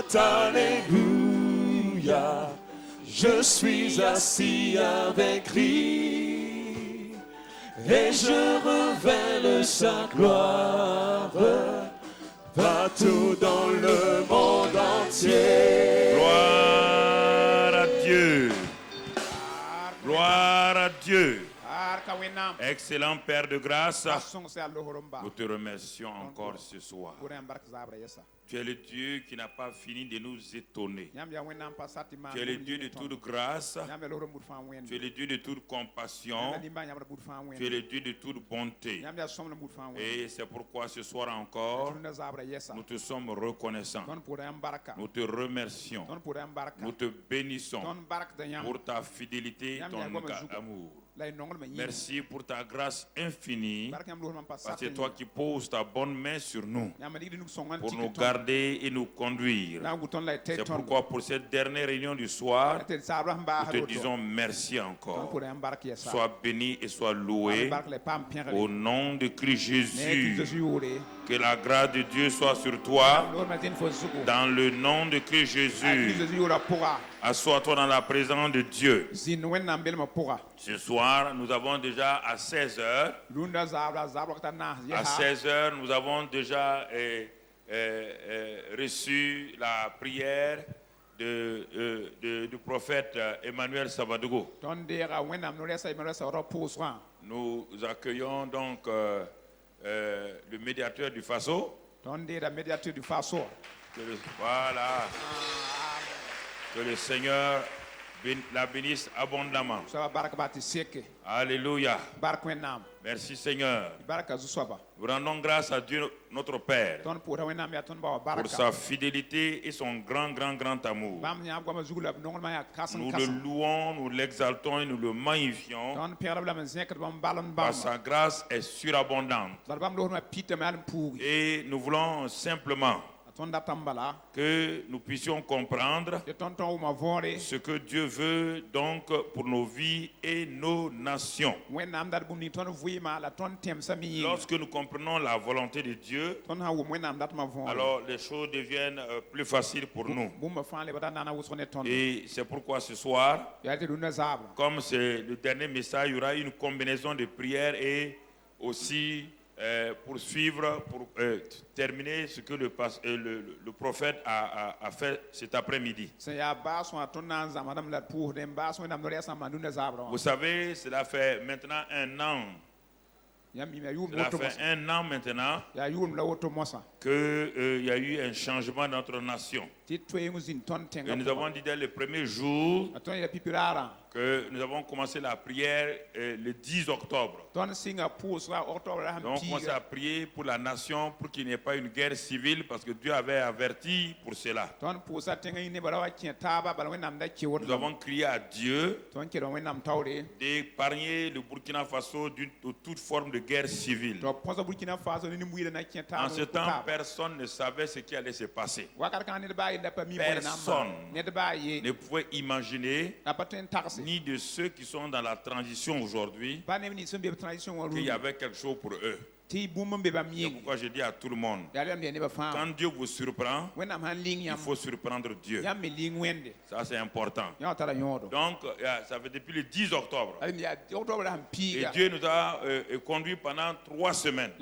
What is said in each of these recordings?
chante Alléluia. Je suis assis avec lui et je révèle sa gloire partout dans le monde entier. Gloire à Dieu. Gloire à Dieu. Excellent Père de grâce, nous te remercions encore ce soir. Tu es le Dieu qui n'a pas fini de nous étonner. Tu es le Dieu de toute grâce. Tu es le Dieu de toute compassion. Tu es le Dieu de toute bonté. Et c'est pourquoi ce soir encore, nous te sommes reconnaissants. Nous te remercions. Nous te bénissons pour ta fidélité, ton amour. Merci pour ta grâce infinie, parce que c'est toi qui poses ta bonne main sur nous pour nous garder et nous conduire. C'est pourquoi pour cette dernière réunion du soir, nous te disons merci encore. Sois béni et sois loué au nom de Christ Jésus. Que la grâce de Dieu soit sur toi dans le nom de Christ Jésus. Assois-toi dans la présence de Dieu. Ce soir, nous avons déjà à 16h. À 16h, nous avons déjà reçu la prière du prophète Emmanuel Savadogo. Nous accueillons donc le médiateur du Faso. Voilà. Que le Seigneur la bénisse abondamment. Alléluia. Merci Seigneur. Nous rendons grâce à Dieu notre Père pour sa fidélité et son grand amour. Nous le louons, nous l'exaltons et nous le magnifions. Parce que sa grâce est surabondante. Et nous voulons simplement que nous puissions comprendre ce que Dieu veut donc pour nos vies et nos nations. Lorsque nous comprenons la volonté de Dieu, alors les choses deviennent plus faciles pour nous. Et c'est pourquoi ce soir, comme c'est le dernier message, il y aura une combinaison de prières et aussi pour suivre, pour terminer ce que le prophète a fait cet après-midi. Vous savez, cela fait maintenant un an. Cela fait un an maintenant qu'il y a eu un changement dans notre nation. Et nous avons dit dès le premier jour que nous avons commencé la prière le 10 octobre. Donc on commence à prier pour la nation pour qu'il n'y ait pas une guerre civile parce que Dieu avait averti pour cela. Nous avons crié à Dieu d'épargner le Burkina Faso de toute forme de guerre civile. En ce temps, personne ne savait ce qui allait se passer. Personne ne pouvait imaginer, ni de ceux qui sont dans la transition aujourd'hui, qu'il y avait quelque chose pour eux. C'est pourquoi je dis à tout le monde, quand Dieu vous surprend, il faut surprendre Dieu. Ça c'est important. Donc ça fait depuis le 10 octobre. Et Dieu nous a conduits pendant 3 semaines.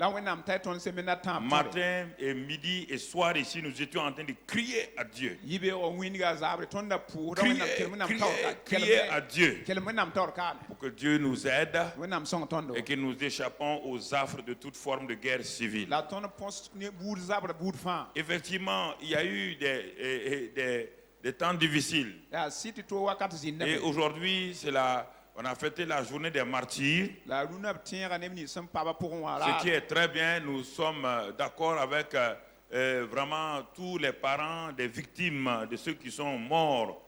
Matin et midi et soir ici, nous étions en train de crier à Dieu. Crier à Dieu pour que Dieu nous aide et que nous échappons aux affres de toute forme de guerre civile. Effectivement, il y a eu des temps difficiles. Et aujourd'hui, on a fêté la journée des martyrs. Ce qui est très bien, nous sommes d'accord avec vraiment tous les parents des victimes, de ceux qui sont morts.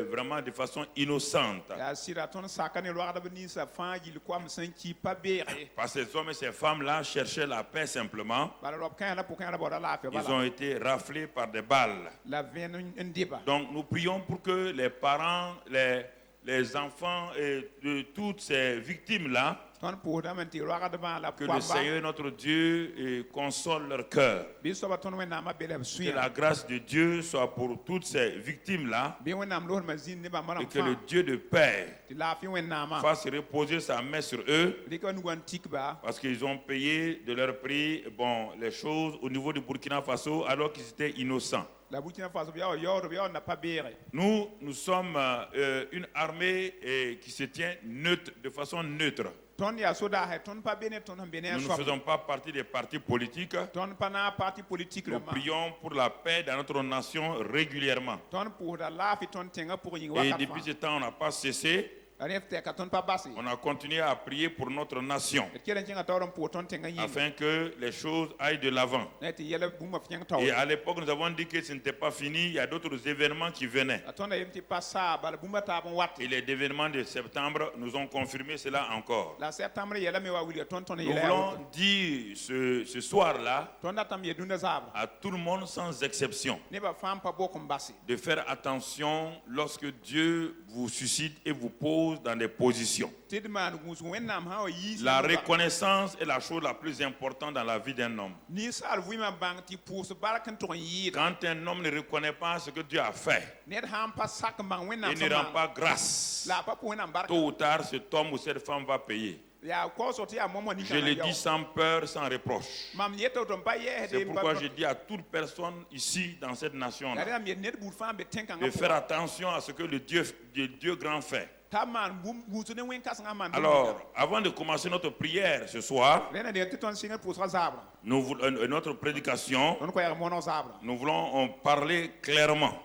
Vraiment de façon innocente. Parce que ces hommes et ces femmes-là cherchaient la paix simplement. Ils ont été raflés par des balles. Donc nous prions pour que les parents, les enfants et de toutes ces victimes-là, que le Seigneur notre Dieu console leur cœur. Que la grâce de Dieu soit pour toutes ces victimes-là. Et que le Dieu de paix fasse reposer sa main sur eux. Parce qu'ils ont payé de leur prix les choses au niveau du Burkina Faso alors qu'ils étaient innocents. Nous sommes une armée qui se tient neutre, de façon neutre. Nous ne faisons pas partie des partis politiques. Nous prions pour la paix dans notre nation régulièrement. Et depuis ce temps, on n'a pas cessé. On a continué à prier pour notre nation afin que les choses aillent de l'avant. Et à l'époque, nous avons dit que ce n'était pas fini. Il y a d'autres événements qui venaient. Et les événements de septembre nous ont confirmé cela encore. Nous voulons dire ce soir-là à tout le monde sans exception de faire attention lorsque Dieu vous suscite et vous pose dans des positions. La reconnaissance est la chose la plus importante dans la vie d'un homme. Quand un homme ne reconnaît pas ce que Dieu a fait et ne rend pas grâce, tôt ou tard cet homme ou cette femme va payer. Je le dis sans peur, sans reproche. C'est pourquoi je dis à toute personne ici dans cette nation de faire attention à ce que le Dieu grand fait. Alors, avant de commencer notre prière ce soir, notre prédication, nous voulons en parler clairement.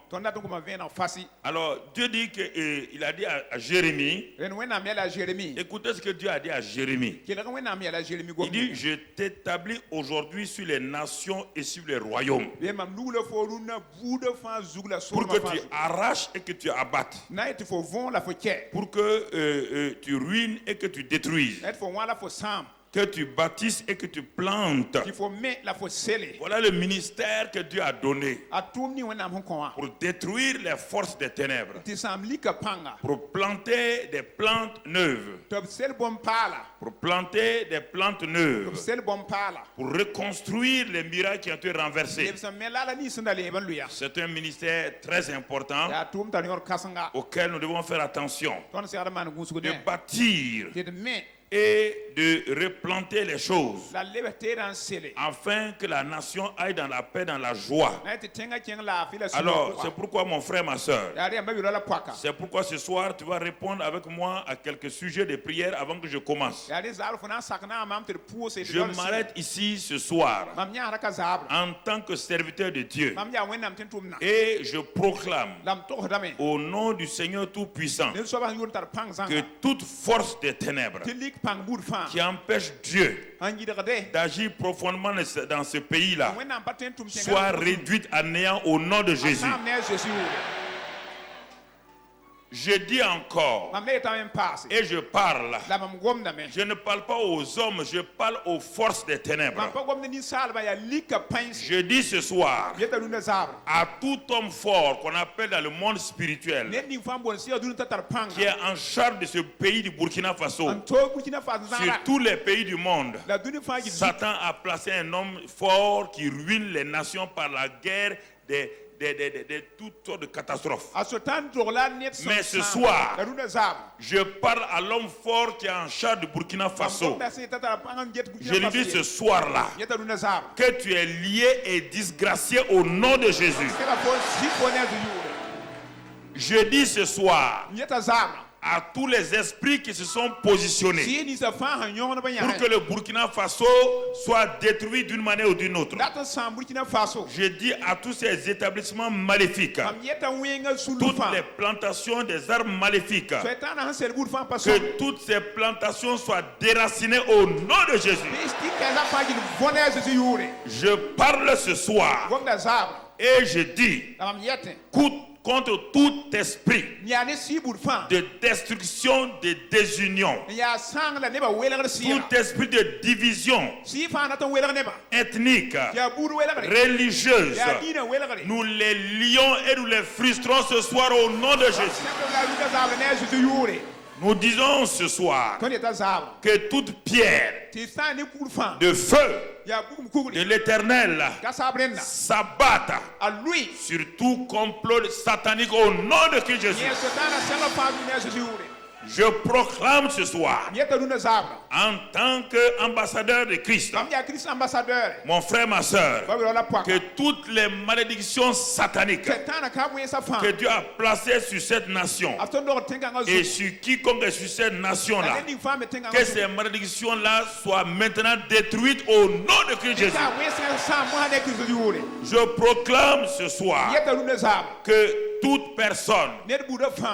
Alors, Dieu dit qu'il a dit à Jérémie, écoutez ce que Dieu a dit à Jérémie. Il dit, je t'établis aujourd'hui sur les nations et sur les royaumes, pour que tu arraches et que tu abattes, pour que tu ruines et que tu détruises, que tu bâtisses et que tu plantes. Voilà le ministère que Dieu a donné pour détruire les forces des ténèbres, pour planter des plantes neuves, pour planter des plantes neuves, pour reconstruire les murailles qui ont été renversées. C'est un ministère très important auquel nous devons faire attention, de bâtir et de replanter les choses afin que la nation aille dans la paix, dans la joie. Alors, c'est pourquoi mon frère, ma soeur, c'est pourquoi ce soir tu vas répondre avec moi à quelques sujets de prière avant que je commence. Je m'arrête ici ce soir en tant que serviteur de Dieu et je proclame au nom du Seigneur Tout-Puissant que toute force des ténèbres qui empêche Dieu d'agir profondément dans ce pays-là soit réduite à néant au nom de Jésus. Je dis encore, et je parle, je ne parle pas aux hommes, je parle aux forces des ténèbres. Je dis ce soir à tout homme fort qu'on appelle dans le monde spirituel, qui est en charge de ce pays du Burkina Faso, sur tous les pays du monde, Satan a placé un homme fort qui ruine les nations par la guerre de toutes sortes de catastrophes. Mais ce soir, je parle à l'homme fort qui est en charge du Burkina Faso. Je lui dis ce soir-là que tu es lié et disgracié au nom de Jésus. Je dis ce soir à tous les esprits qui se sont positionnés pour que le Burkina Faso soit détruit d'une manière ou d'une autre. Je dis à tous ces établissements maléfiques, toutes les plantations des armes maléfiques, que toutes ces plantations soient déracinées au nom de Jésus. Je parle ce soir et je dis, contre tout esprit de destruction, de désunion, tout esprit de division ethnique, religieuse. Nous les lions et nous les frustrons ce soir au nom de Jésus. Nous disons ce soir que toute pierre de feu de l'Éternel s'abatte sur tout complot satanique au nom de Christ Jésus. Je proclame ce soir, en tant qu'ambassadeur de Christ, mon frère, ma soeur, que toutes les malédictions sataniques que Dieu a placées sur cette nation et sur quiconque est sur cette nation-là, que ces malédictions-là soient maintenant détruites au nom de Christ Jésus. Je proclame ce soir que toute personne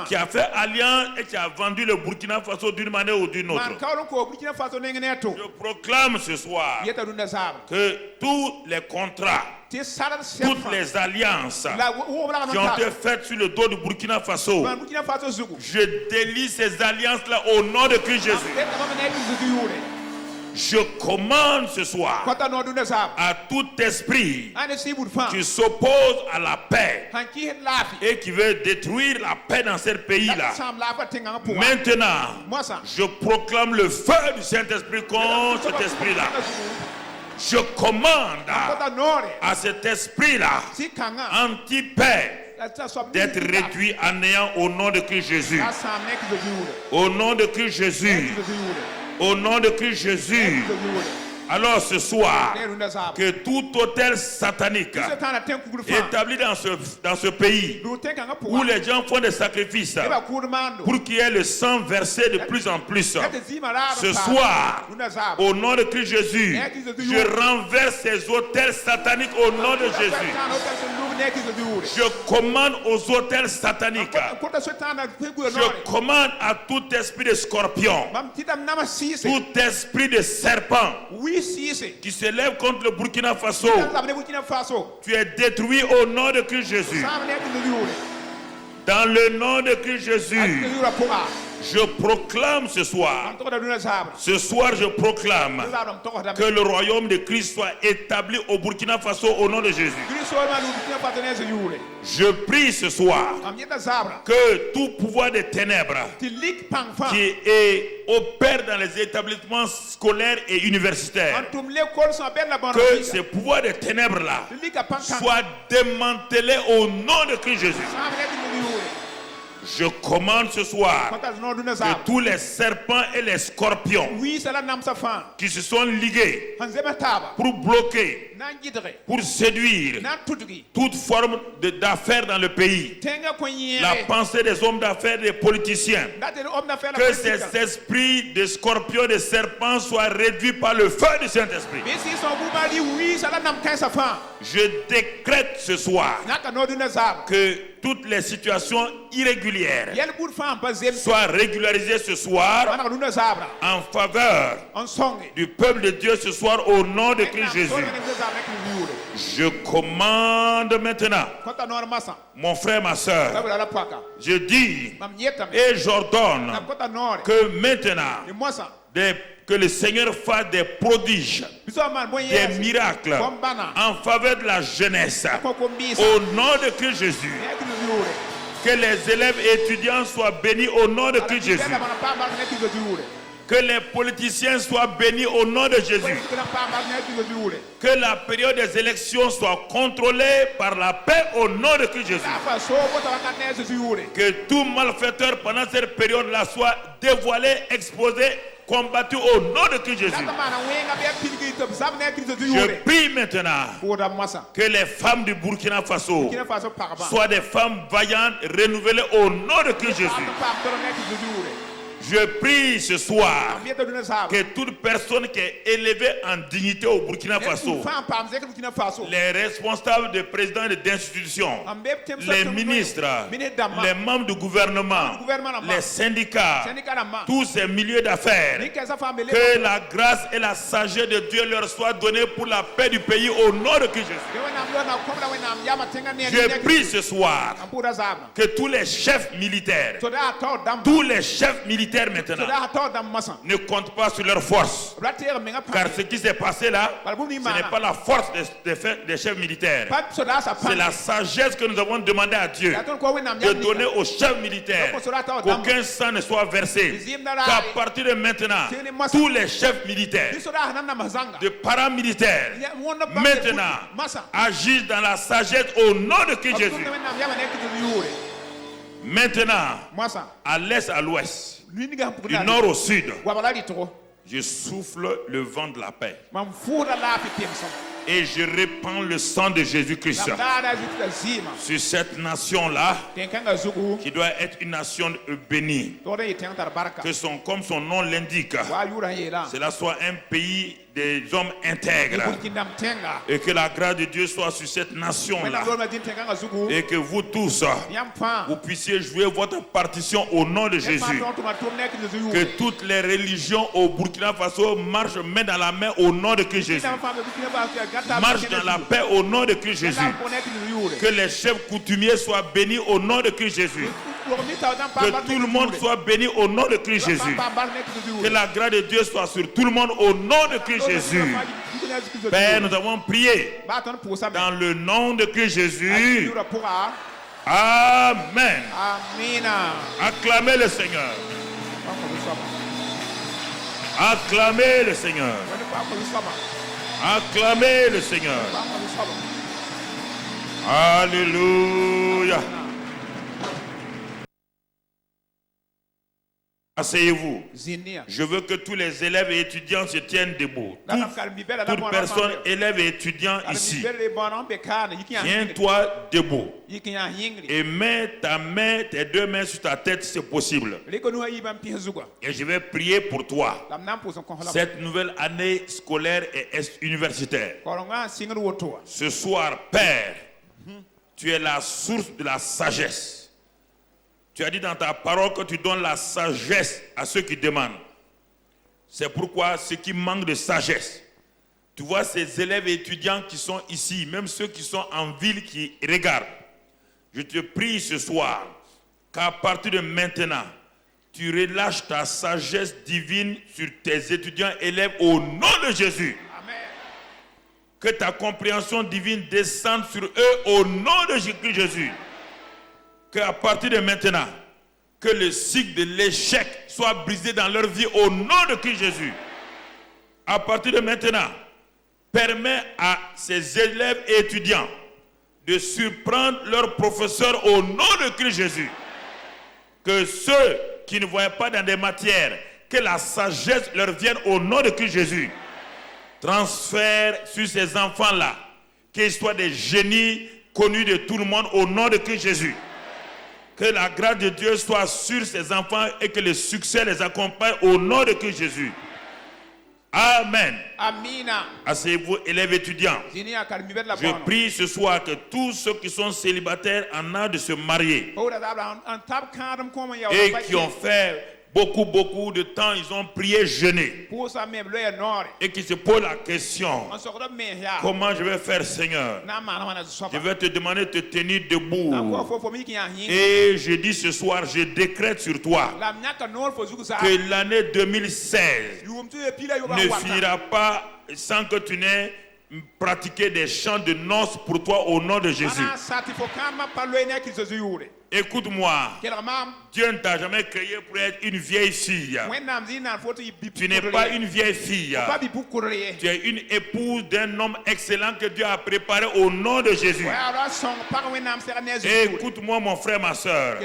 qui a fait alliance et qui a vendu le Burkina Faso d'une manière ou d'une autre, je proclame ce soir que tous les contrats, toutes les alliances qui ont été faites sur le dos du Burkina Faso, je délie ces alliances-là au nom de Christ Jésus. Je commande ce soir à tout esprit qui s'oppose à la paix et qui veut détruire la paix dans ce pays-là. Maintenant, je proclame le feu du Saint-Esprit contre cet esprit-là. Je commande à cet esprit-là, anti-paix, d'être réduit à néant au nom de Christ Jésus. Au nom de Christ Jésus. Au nom de Christ Jésus. Alors ce soir, que tout hôtel satanique établi dans ce pays, où les gens font des sacrifices pour qu'il y ait le sang versé de plus en plus, ce soir, au nom de Christ Jésus, je renverse ces hôtels sataniques au nom de Jésus. Je commande aux hôtels sataniques, je commande à tout esprit de scorpion, tout esprit de serpent qui s'élève contre le Burkina Faso, tu es détruit au nom de Christ Jésus. Dans le nom de Christ Jésus, je proclame ce soir, je proclame que le royaume de Christ soit établi au Burkina Faso au nom de Jésus. Je prie ce soir que tout pouvoir des ténèbres qui opère dans les établissements scolaires et universitaires, que ces pouvoirs des ténèbres-là soient démantelés au nom de Christ Jésus. Je commande ce soir que tous les serpents et les scorpions qui se sont ligués pour bloquer, pour séduire toute forme d'affaires dans le pays, la pensée des hommes d'affaires, des politiciens, que ces esprits de scorpions, de serpents soient réduits par le feu du Saint-Esprit. Je décrète ce soir que toutes les situations irrégulières soient régularisées ce soir en faveur du peuple de Dieu ce soir au nom de Christ Jésus. Je commande maintenant, mon frère, ma soeur, je dis et j'ordonne que maintenant que le Seigneur fasse des prodiges, des miracles en faveur de la jeunesse au nom de Christ Jésus. Que les élèves et étudiants soient bénis au nom de Christ Jésus. Que les politiciens soient bénis au nom de Jésus. Que la période des élections soit contrôlée par la paix au nom de Christ Jésus. Que tout malfaiteur pendant cette période-là soit dévoilé, exposé, combattu au nom de Christ Jésus. Je prie maintenant que les femmes du Burkina Faso soient des femmes vaillantes, renouvelées au nom de Christ Jésus. Je prie ce soir que toute personne qui est élevée en dignité au Burkina Faso, les responsables des présidents d'institutions, les ministres, les membres du gouvernement, les syndicats, tous ces milieux d'affaires, que la grâce et la sagesse de Dieu leur soient données pour la paix du pays au nom de Christ Jésus. Je prie ce soir que tous les chefs militaires, maintenant ne comptent pas sur leur force, car ce qui s'est passé là, ce n'est pas la force des chefs militaires, c'est la sagesse que nous avons demandé à Dieu de donner aux chefs militaires, qu'aucun sang ne soit versé, qu'à partir de maintenant tous les chefs militaires, de paramilitaires, maintenant agissent dans la sagesse au nom de Christ Jésus. Maintenant, à l'est, à l'ouest, du nord au sud, je souffle le vent de la paix et je répands le sang de Jésus-Christ sur cette nation-là qui doit être une nation bénie, que comme son nom l'indique, cela soit un pays des hommes intègres, et que la grâce de Dieu soit sur cette nation-là, et que vous tous, vous puissiez jouer votre partition au nom de Jésus, que toutes les religions au Burkina Faso marchent main dans la main au nom de Christ Jésus, marchent dans la paix au nom de Christ Jésus, que les chefs coutumiers soient bénis au nom de Christ Jésus, que tout le monde soit béni au nom de Christ Jésus, que la grâce de Dieu soit sur tout le monde au nom de Christ Jésus. Père, nous avons prié dans le nom de Christ Jésus. Amen. Acclamez le Seigneur. Acclamez le Seigneur. Acclamez le Seigneur. Alléluia. Asseyez-vous. Je veux que tous les élèves et étudiants se tiennent debout. Toute personne, élève et étudiant ici, tiens-toi debout et mets tes deux mains sur ta tête si c'est possible. Et je vais prier pour toi. Cette nouvelle année scolaire et universitaire. Ce soir, Père, tu es la source de la sagesse. Tu as dit dans ta parole que tu donnes la sagesse à ceux qui demandent. C'est pourquoi ceux qui manquent de sagesse, tu vois ces élèves et étudiants qui sont ici, même ceux qui sont en ville qui regardent. Je te prie ce soir qu'à partir de maintenant, tu relâches ta sagesse divine sur tes étudiants élèves au nom de Jésus. Amen. Que ta compréhension divine descende sur eux au nom de Jésus. Qu'à partir de maintenant, que le cycle de l'échec soit brisé dans leur vie au nom de Christ Jésus. À partir de maintenant, permets à ces élèves et étudiants de surprendre leurs professeurs au nom de Christ Jésus. Que ceux qui ne voient pas dans des matières, que la sagesse leur vienne au nom de Christ Jésus. Transfère sur ces enfants-là, qu'ils soient des génies connus de tout le monde au nom de Christ Jésus. Que la grâce de Dieu soit sur ces enfants et que le succès les accompagne au nom de Christ Jésus. Amen. Amina. Asseyez-vous, élèves étudiants. Je prie ce soir que tous ceux qui sont célibataires en âge de se marier et qui ont fait beaucoup de temps, ils ont prié, jeûné, et qui se posent la question: comment je vais faire, Seigneur? Je vais te demander de te tenir debout. Et je dis ce soir, je décrète sur toi que l'année 2016 ne finira pas sans que tu n'aies pratiqué des chants de noces pour toi au nom de Jésus. Écoute-moi, Dieu ne t'a jamais créé pour être une vieille fille. Tu n'es pas une vieille fille. Tu es une épouse d'un homme excellent que Dieu a préparé au nom de Jésus. Écoute-moi, mon frère, ma soeur.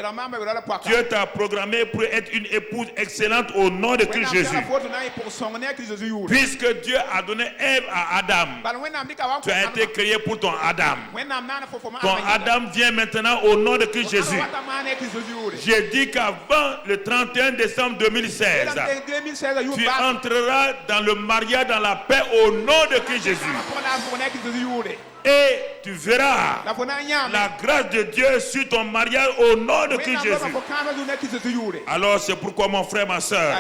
Dieu t'a programmé pour être une épouse excellente au nom de Christ Jésus. Puisque Dieu a donné Ève à Adam, tu as été créé pour ton Adam. Ton Adam vient maintenant au nom de Christ Jésus. J'ai dit qu'avant le 31 décembre 2016, tu entreras dans le mariage, dans la paix au nom de Christ Jésus. Et tu verras la grâce de Dieu sur ton mariage au nom de Christ Jésus. Alors c'est pourquoi mon frère, ma soeur,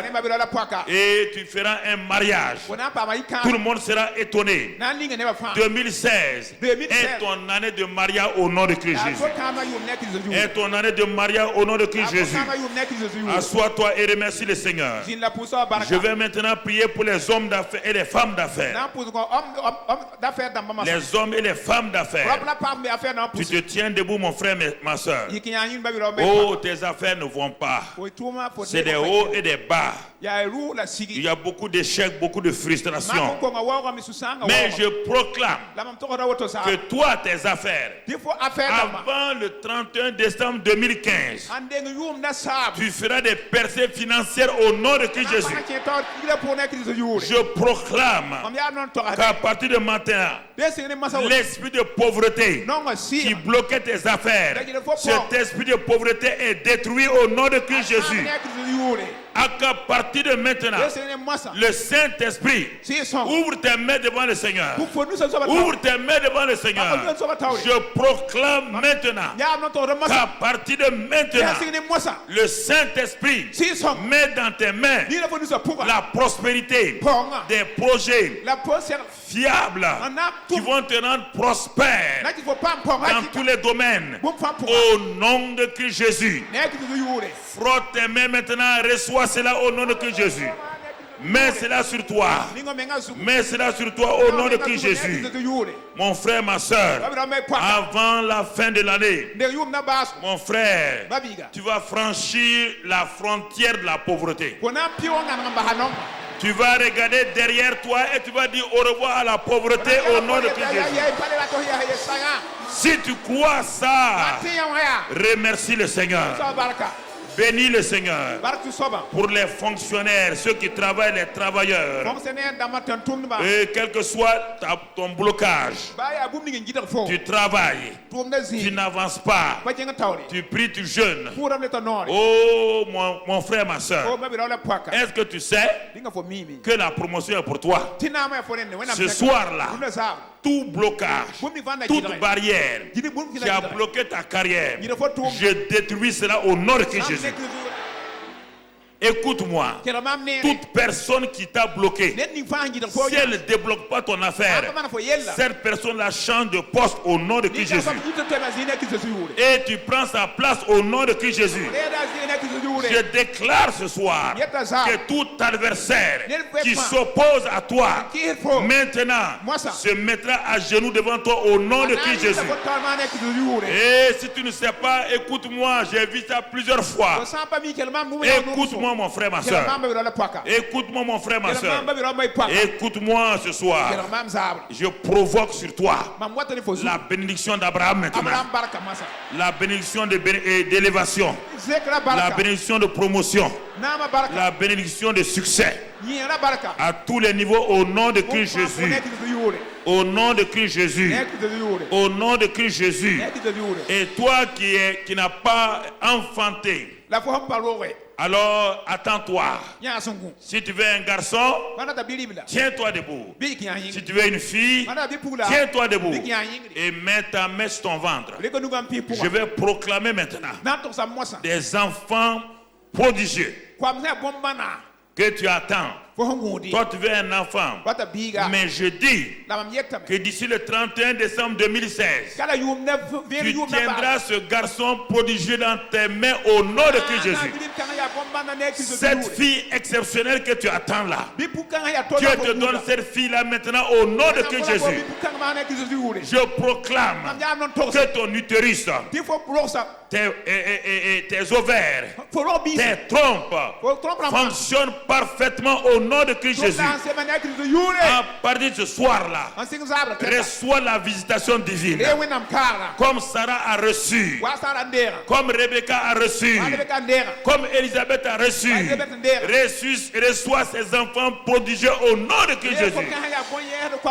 et tu feras un mariage. Tout le monde sera étonné. 2016 est ton année de mariage au nom de Christ Jésus. Est ton année de mariage au nom de Christ Jésus. Assois-toi et remercie le Seigneur. Je vais maintenant prier pour les hommes d'affaires et les femmes d'affaires. Les hommes et les femmes d'affaires. Tu te tiens debout, mon frère, ma soeur. Oh, tes affaires ne vont pas. C'est des hauts et des bas. Il y a beaucoup d'échecs, beaucoup de frustrations. Mais je proclame que toi, tes affaires, avant le 31 décembre 2015, tu feras des percées financières au nom de Christ Jésus. Je proclame qu'à partir de maintenant, l'esprit de pauvreté qui bloquait tes affaires, cet esprit de pauvreté est détruit au nom de Christ Jésus. À partir de maintenant, le Saint-Esprit ouvre tes mains devant le Seigneur. Ouvre tes mains devant le Seigneur. Je proclame maintenant qu'à partir de maintenant, le Saint-Esprit met dans tes mains la prospérité des projets fiables qui vont te rendre prospère dans tous les domaines. Au nom de Christ Jésus. Frotte tes mains maintenant, reçois cela au nom de Christ Jésus. Mets cela sur toi. Mets cela sur toi au nom de Christ Jésus. Mon frère, ma soeur, avant la fin de l'année, mon frère, tu vas franchir la frontière de la pauvreté. Tu vas regarder derrière toi et tu vas dire au revoir à la pauvreté au nom de Christ Jésus. Si tu crois ça, remercie le Seigneur. Bénis le Seigneur pour les fonctionnaires, ceux qui travaillent, les travailleurs. Et quel que soit ton blocage, tu travailles, tu n'avances pas, tu pries, tu jeûnes. Oh mon frère, ma soeur, est-ce que tu sais que la promotion est pour toi? Ce soir-là, tout blocage, toute barrière qui a bloqué ta carrière, je détruis cela au nom de Christ Jésus. Écoute-moi, toute personne qui t'a bloqué, si elle ne débloque pas ton affaire, cette personne-là change de poste au nom de Christ Jésus. Et tu prends sa place au nom de Christ Jésus. Je déclare ce soir que tout adversaire qui s'oppose à toi, maintenant, se mettra à genoux devant toi au nom de Christ Jésus. Et si tu ne sais pas, écoute-moi, j'ai vu ça plusieurs fois. Écoute-moi, mon frère, ma soeur. Écoute-moi, mon frère, ma soeur. Écoute-moi ce soir. Je provoque sur toi la bénédiction d'Abraham maintenant. La bénédiction d'élévation. La bénédiction de promotion. La bénédiction de succès. À tous les niveaux au nom de Christ Jésus. Au nom de Christ Jésus. Au nom de Christ Jésus. Et toi qui n'as pas enfanté, alors attends-toi. Si tu veux un garçon, tiens-toi debout. Si tu veux une fille, tiens-toi debout. Et mets ta main sur ton ventre. Je vais proclamer maintenant des enfants prodigieux que tu attends. Toi, tu veux un enfant. Mais je dis que d'ici le 31 décembre 2016, tu tiendras ce garçon prodigieux dans tes mains au nom de Christ Jésus. Cette fille exceptionnelle que tu attends là, Dieu te donne cette fille-là maintenant au nom de Christ Jésus. Je proclame que ton utérus, tes ovaires, tes trompes fonctionnent parfaitement au nom de Christ Jésus. À partir de ce soir-là, reçois la visitation divine. Comme Sarah a reçu, comme Rebecca a reçu, comme Elisabeth a reçu, reçois ces enfants prodigieux au nom de Christ Jésus.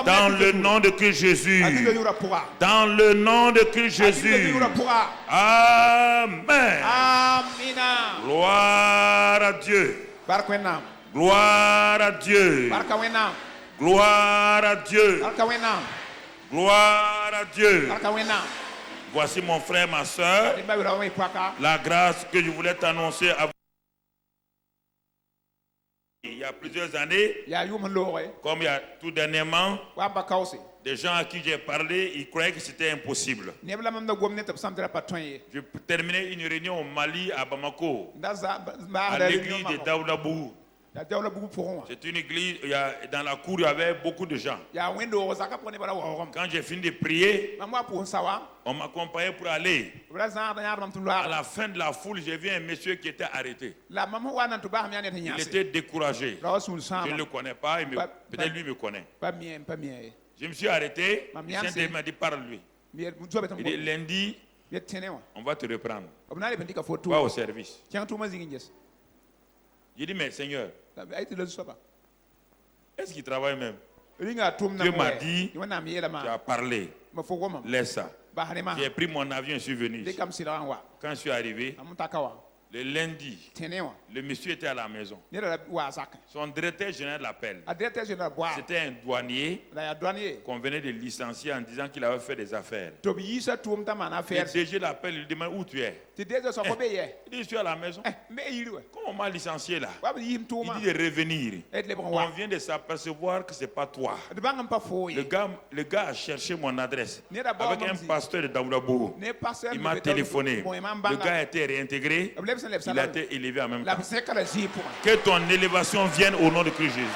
Dans le nom de Christ Jésus. Dans le nom de Christ Jésus. Amen. Gloire à Dieu. Gloire à Dieu. Gloire à Dieu. Voici mon frère, ma soeur. La grâce que je voulais t'annoncer à vous. Il y a plusieurs années, comme il y a tout dernièrement, des gens à qui j'ai parlé, ils croyaient que c'était impossible. Je terminais une réunion au Mali, à Bamako, à l'église de Daoudabou. C'est une église, dans la cour, il y avait beaucoup de gens. Quand j'ai fini de prier, on m'accompagnait pour aller. À la fin de la foule, j'ai vu un monsieur qui était arrêté. Il était découragé. Je ne le connais pas, peut-être lui me connaît. Je me suis arrêté, il m'a dit parle-lui. Il dit lundi, on va te reprendre. Va au service. J'ai dit mais Seigneur, est-ce qu'il travaille même? Dieu m'a dit, tu as parlé, laisse ça. J'ai pris mon avion et je suis venu ici. Quand je suis arrivé, le lundi, le monsieur était à la maison. Son directeur général l'appelle. C'était un douanier qu'on venait de licencier en disant qu'il avait fait des affaires. Le DG l'appelle, il lui demande où tu es. Il dit je suis à la maison. Comment on m'a licencié là? Il dit de revenir. On vient de s'apercevoir que ce n'est pas toi. Le gars a cherché mon adresse avec un pasteur de Daoudabou. Il m'a téléphoné. Le gars a été réintégré. Il a été élevé en même temps. Que ton élévation vienne au nom de Christ Jésus.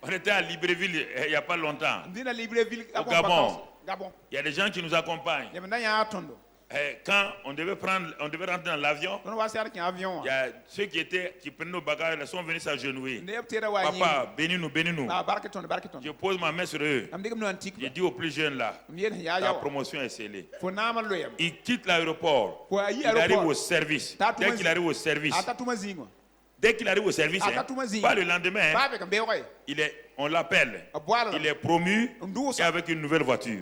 On était à Libreville il n'y a pas longtemps. Au Gabon. Il y a des gens qui nous accompagnent. Quand on devait rentrer dans l'avion, il y a ceux qui prenaient nos bagages sont venus s'agenouiller. Papa, bénis-nous, bénis-nous. Je pose ma main sur eux. Je dis aux plus jeunes là, la promotion est scellée. Il quitte l'aéroport. Il arrive au service. Dès qu'il arrive au service, pas le lendemain, on l'appelle. Il est promu et avec une nouvelle voiture.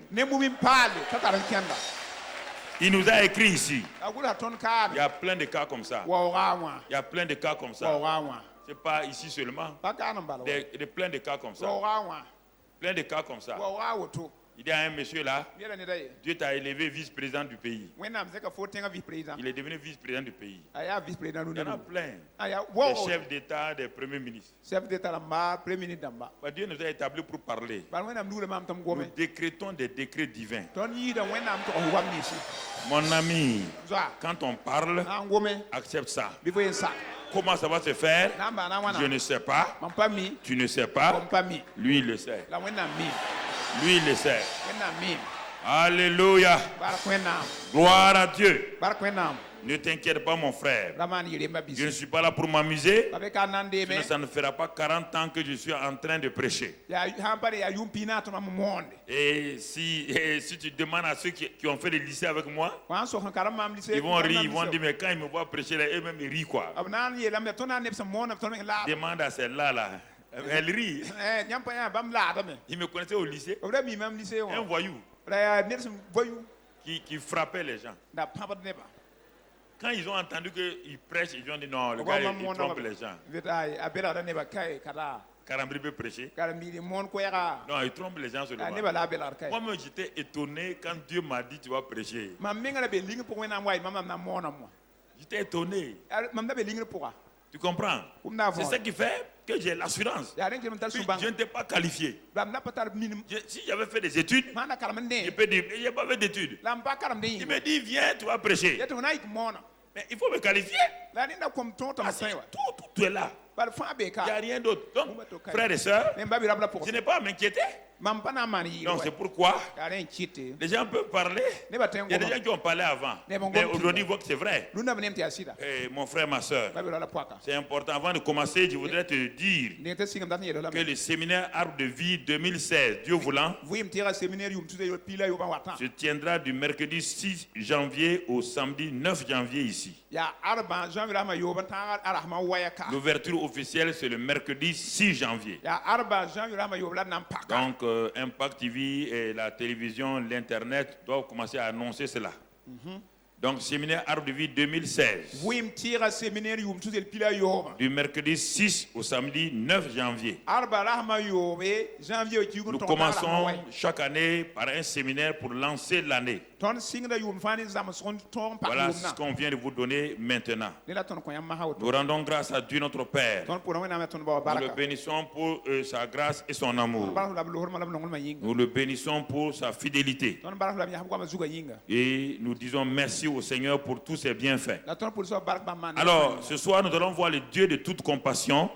Il nous a écrit ici. Il y a plein de cas comme ça. Il y a plein de cas comme ça. Ce n'est pas ici seulement. Plein de cas comme ça. Plein de cas comme ça. Il y a un monsieur là. Dieu t'a élevé vice-président du pays. Il est devenu vice-président du pays. Il y en a plein. Des chefs d'État, des premiers ministres. Dieu nous a établis pour parler. Nous décrétons des décrets divins. Mon ami, quand on parle, accepte ça. Comment ça va se faire? Je ne sais pas. Tu ne sais pas. Lui, il le sait. Lui, il le sait. Alléluia. Gloire à Dieu. Ne t'inquiète pas, mon frère. Je ne suis pas là pour m'amuser. Sinon, ça ne fera pas 40 ans que je suis en train de prêcher. Et si tu demandes à ceux qui ont fait le lycée avec moi, ils vont rire, ils vont dire, mais quand ils me voient prêcher, eux-mêmes ils rient quoi. Demande à celle-là, là. Elle rit. Il me connaissait au lycée. Un voyou qui frappait les gens. Quand ils ont entendu qu'il prêche, ils ont dit non, le gars il trompe les gens. Karambri peut prêcher. Non, il trompe les gens sur le bas. Moi-même, j'étais étonné quand Dieu m'a dit tu vas prêcher. J'étais étonné. Tu comprends? C'est ce qui fait que j'ai l'assurance. Je n'étais pas qualifié. Si j'avais fait des études, je peux dire, je n'ai pas fait d'études. Il me dit, viens, tu vas prêcher. Mais il faut me qualifier. Tout est là. Il n'y a rien d'autre. Donc, frères et sœurs, je n'ai pas à m'inquiéter. Donc c'est pourquoi les gens peuvent parler. Il y a des gens qui ont parlé avant. Mais aujourd'hui, ils voient que c'est vrai. Et mon frère, ma soeur, c'est important. Avant de commencer, je voudrais te dire que le séminaire Arbre de Vie 2016, Dieu voulant, se tiendra du mercredi 6 janvier au samedi 9 janvier ici. L'ouverture officielle, c'est le mercredi 6 janvier. Donc, Impact TV et la télévision, l'Internet doivent commencer à annoncer cela. Donc, séminaire Arbre de Vie 2016. Du mercredi 6 au samedi 9 janvier. Nous commençons chaque année par un séminaire pour lancer l'année. Voilà ce qu'on vient de vous donner maintenant. Nous rendons grâce à Dieu notre Père. Nous le bénissons pour sa grâce et son amour. Nous le bénissons pour sa fidélité. Et nous disons merci au Seigneur pour tous ses bienfaits. Alors, ce soir, nous allons voir le Dieu de toute compassion.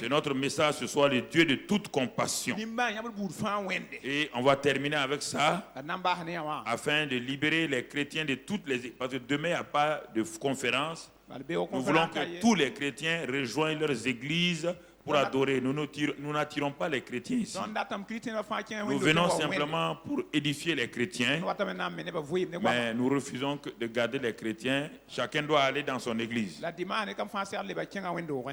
C'est notre message ce soir, le Dieu de toute compassion. Et on va terminer avec ça, afin de libérer les chrétiens de toutes les... Parce que demain, il n'y a pas de conférence. Nous voulons que tous les chrétiens rejoignent leurs églises pour adorer. Nous n'attirons pas les chrétiens ici. Nous venons simplement pour édifier les chrétiens. Mais nous refusons de garder les chrétiens. Chacun doit aller dans son église.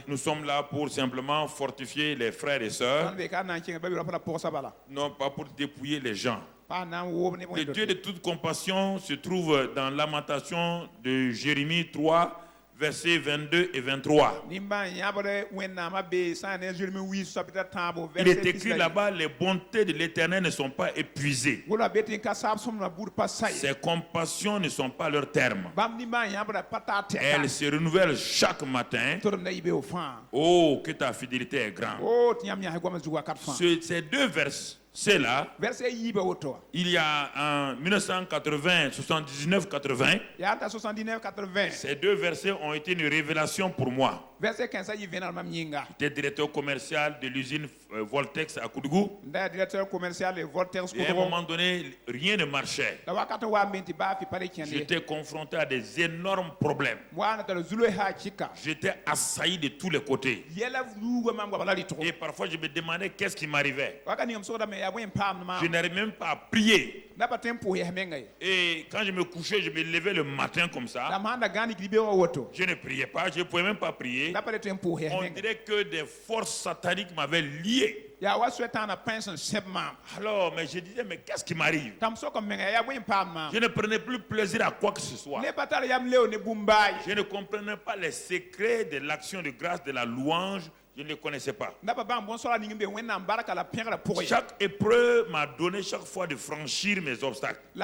Nous sommes là pour simplement fortifier les frères et sœurs. Non pas pour dépouiller les gens. Le Dieu de toute compassion se trouve dans Lamentation de Jérémie 3, versets 22 et 23. Il est écrit là-bas, les bontés de l'Éternel ne sont pas épuisées. Ses compassions ne sont pas leur terme. Elles se renouvellent chaque matin. Oh, que ta fidélité est grande. Ces deux versets, c'est là. Il y a en 1980, 79-80, ces deux versets ont été une révélation pour moi. J'étais directeur commercial de l'usine Voltex à Koudou. Et à un moment donné, rien ne marchait. J'étais confronté à des énormes problèmes. J'étais assailli de tous les côtés. Et parfois, je me demandais qu'est-ce qui m'arrivait. Je n'arrivais même pas à prier. Et quand je me couchais, je me levais le matin comme ça. Je ne priais pas, je ne pouvais même pas prier. On dirait que des forces sataniques m'avaient lié. Alors, mais je disais, mais qu'est-ce qui m'arrive? Je ne prenais plus plaisir à quoi que ce soit. Je ne comprenais pas les secrets de l'action de grâce, de la louange. Je ne les connaissais pas. Chaque épreuve m'a donné chaque fois de franchir mes obstacles. Je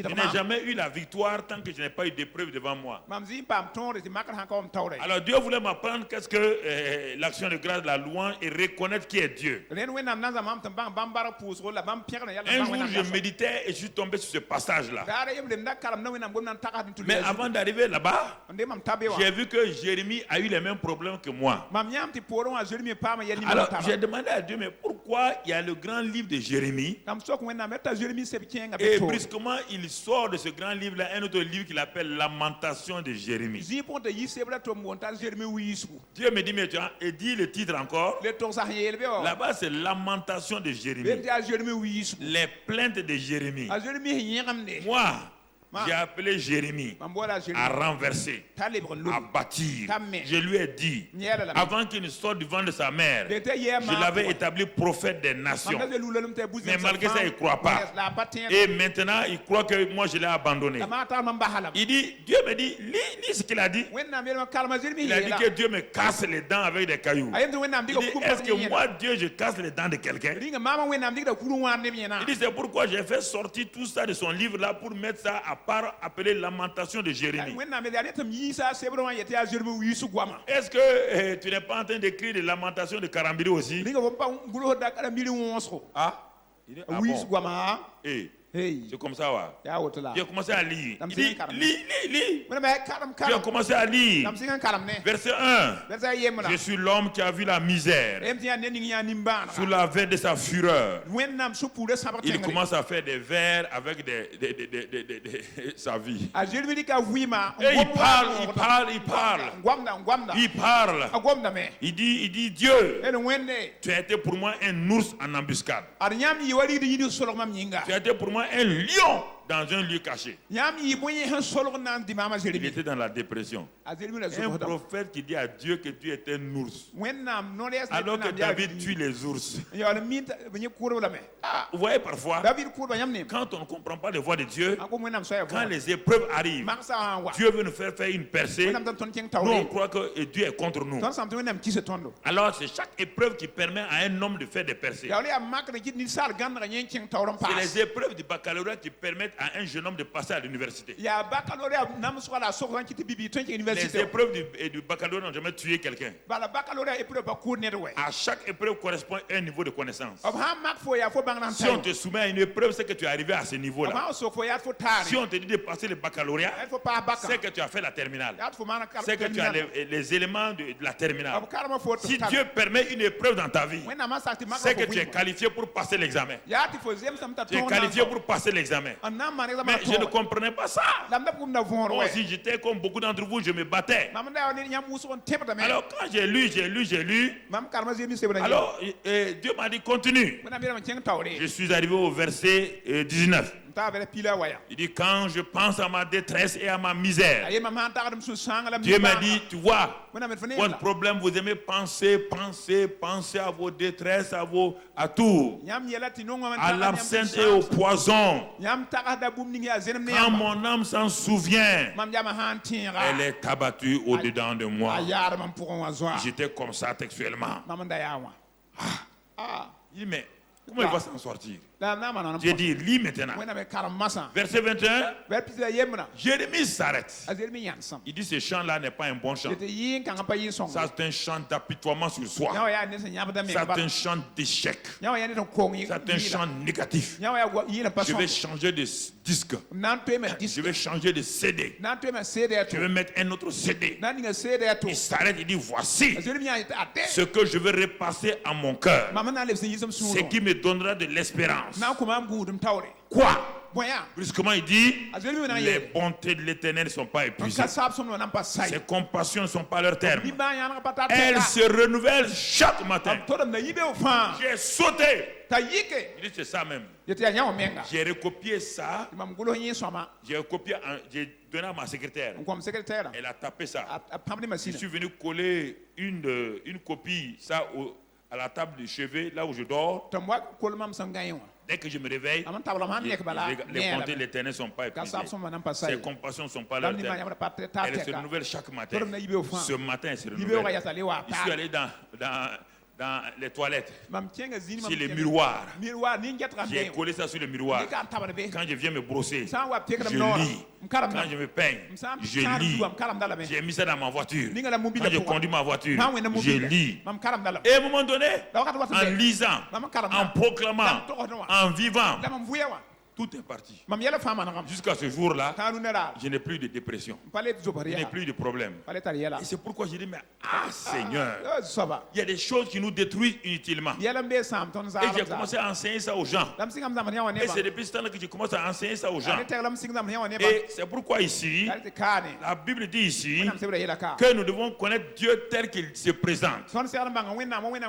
n'ai jamais eu la victoire tant que je n'ai pas eu d'épreuve devant moi. Alors Dieu voulait m'apprendre qu'est-ce que l'action de grâce, la louange, et reconnaître qui est Dieu. Un jour, je méditais et je suis tombé sur ce passage-là. Mais avant d'arriver là-bas, j'ai vu que Jérémie a eu les mêmes problèmes que moi. Alors j'ai demandé à Dieu, mais pourquoi il y a le grand livre de Jérémie et brusquement il sort de ce grand livre-là un autre livre qu'il appelle Lamentation de Jérémie. Dieu me dit, mais tu as dit le titre encore. Là-bas c'est Lamentation de Jérémie, les plaintes de Jérémie. Moi, j'ai appelé Jérémie à renverser, à bâtir. Je lui ai dit, avant qu'il ne sorte du ventre de sa mère, je l'avais établi prophète des nations. Mais malgré ça, il ne croit pas. Et maintenant, il croit que moi, je l'ai abandonné. Il dit, Dieu me dit, lis ce qu'il a dit. Il a dit que Dieu me casse les dents avec des cailloux. Il dit, est-ce que moi, Dieu, je casse les dents de quelqu'un? Il dit, c'est pourquoi j'ai fait sortir tout ça de son livre là pour mettre ça à part, appelé Lamentation de Jérémie. Est-ce que tu n'es pas en train d'écrire des lamentations de Karambiri aussi? Ah, il est, ah bon. C'est comme ça, ouais. J'ai commencé à lire. Il dit, lis. J'ai commencé à lire. Verset 1. Je suis l'homme qui a vu la misère sous la veine de sa fureur. Il commence à faire des vers avec sa vie. Et il parle. Il dit, Dieu, tu as été pour moi un ours en embuscade. Tu as été pour moi un lion dans un lieu caché. Il était dans la dépression. Un prophète qui dit à Dieu que Dieu est un ours. Alors que David tue les ours. Vous voyez parfois, quand on ne comprend pas les voies de Dieu, quand les épreuves arrivent, Dieu veut nous faire une percée. Nous on croit que Dieu est contre nous. Alors c'est chaque épreuve qui permet à un homme de faire des percées. C'est les épreuves du baccalauréat qui permettent à un jeune homme de passer à l'université. Les épreuves du baccalauréat n'ont jamais tué quelqu'un. À chaque épreuve correspond un niveau de connaissance. Si on te soumet à une épreuve, c'est que tu es arrivé à ce niveau-là. Si on te dit de passer le baccalauréat, c'est que tu as fait la terminale. C'est que tu as les éléments de la terminale. Si Dieu permet une épreuve dans ta vie, c'est que tu es qualifié pour passer l'examen. Tu es qualifié pour passer l'examen. Mais je ne comprenais pas ça. Moi aussi, j'étais comme beaucoup d'entre vous, je me battais. Alors quand j'ai lu, alors Dieu m'a dit continue. Je suis arrivé au verset 19. Il dit quand je pense à ma détresse et à ma misère, Dieu m'a dit, tu vois, votre problème, vous aimez penser à vos détresses, à tout, à l'absinthe et au poison. Quand mon âme s'en souvient, elle est abattue au-dedans de moi. J'étais comme ça textuellement. Il dit, mais comment il va s'en sortir? J'ai dit, lis maintenant. Verset 21, Jérémie s'arrête. Il dit, ce chant-là n'est pas un bon chant. Ça, c'est un chant d'apitoiement sur soi. Ça, c'est un chant d'échec. C'est un chant négatif. Je vais changer de disque. Je vais changer de CD. Je vais mettre un autre CD. Il s'arrête, il dit, voici ce que je vais repasser à mon cœur. Ce qui me donnera de l'espérance. Quoi? Brusquement il dit, les bontés de l'Éternel ne sont pas épuisées. Ses compassions ne sont pas leur terme. Elles se renouvellent chaque matin. J'ai sauté. Il dit c'est ça même. J'ai recopié ça. J'ai donné à ma secrétaire. Elle a tapé ça. Je suis venu coller une copie ça à la table de chevet là où je dors. Dès que je me réveille, les bontés de l'Éternel ne sont pas épuisées. Ses compassions ne sont pas leur terme. Elles se renouvellent chaque matin. Ce matin, elles se renouvellent. Je suis allé dans les toilettes, sur les miroirs. J'ai collé ça sur le miroir. Quand je viens me brosser, je lis. Quand je me peigne, je lis. J'ai mis ça dans ma voiture. Quand je conduis ma voiture, je lis. Et à un moment donné, en lisant, en proclamant, en vivant, tout est parti. Jusqu'à ce jour-là, je n'ai plus de dépression. Je n'ai plus de problème. Et c'est pourquoi je dis, mais Seigneur, il y a des choses qui nous détruisent inutilement. Et j'ai commencé à enseigner ça aux gens. Et c'est depuis ce temps-là que je commence à enseigner ça aux gens. Et c'est pourquoi ici, la Bible dit ici que nous devons connaître Dieu tel qu'il se présente.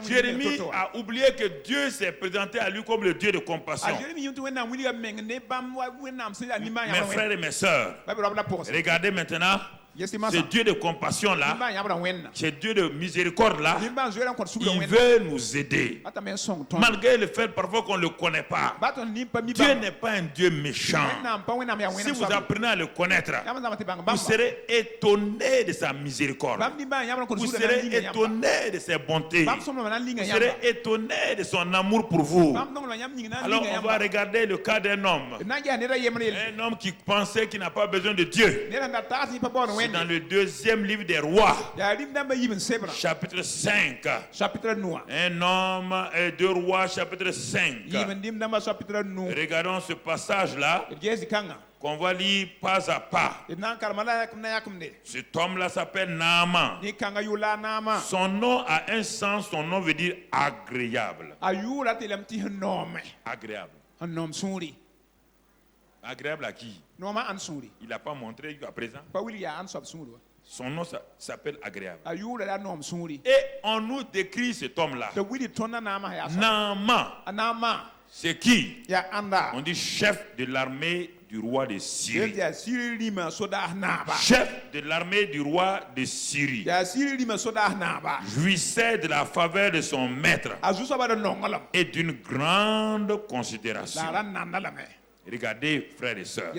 Jérémie a oublié que Dieu s'est présenté à lui comme le Dieu de compassion. Mes frères et mes sœurs, regardez maintenant. Ce Dieu de compassion là, ce Dieu de miséricorde là, il veut nous aider. Malgré le fait parfois qu'on ne le connaît pas. Dieu n'est pas un Dieu méchant. Si vous apprenez à le connaître, vous serez étonné de sa miséricorde. Vous serez étonné de ses bontés. Vous serez étonné de son amour pour vous. Alors on va regarder le cas d'un homme. Un homme qui pensait qu'il n'a pas besoin de Dieu. Dans le deuxième livre des rois, chapitre 5. Un homme et deux rois, chapitre 5. Regardons ce passage-là qu'on va lire pas à pas. Cet homme-là s'appelle Naaman. Son nom a un sens, son nom veut dire agréable. Agréable. Agréable à qui? Il n'a pas montré jusqu'à présent. Son nom s'appelle agréable. Et on nous décrit cet homme-là. Naaman. C'est qui? On dit chef de l'armée du roi de Syrie. Chef de l'armée du roi de Syrie. Jouissait de la faveur de son maître et d'une grande considération. Regardez, frères et sœurs.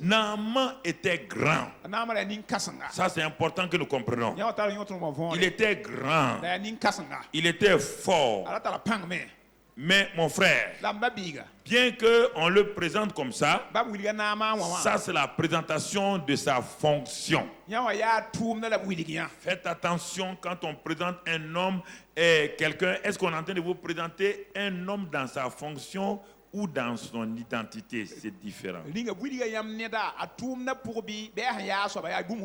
Naaman était grand. Ça, c'est important que nous comprenions. Il était grand. Il était fort. Mais mon frère, bien qu'on le présente comme ça, ça c'est la présentation de sa fonction. Faites attention quand on présente un homme et quelqu'un. Est-ce qu'on est en train de vous présenter un homme dans sa fonction ou dans son identité? C'est différent.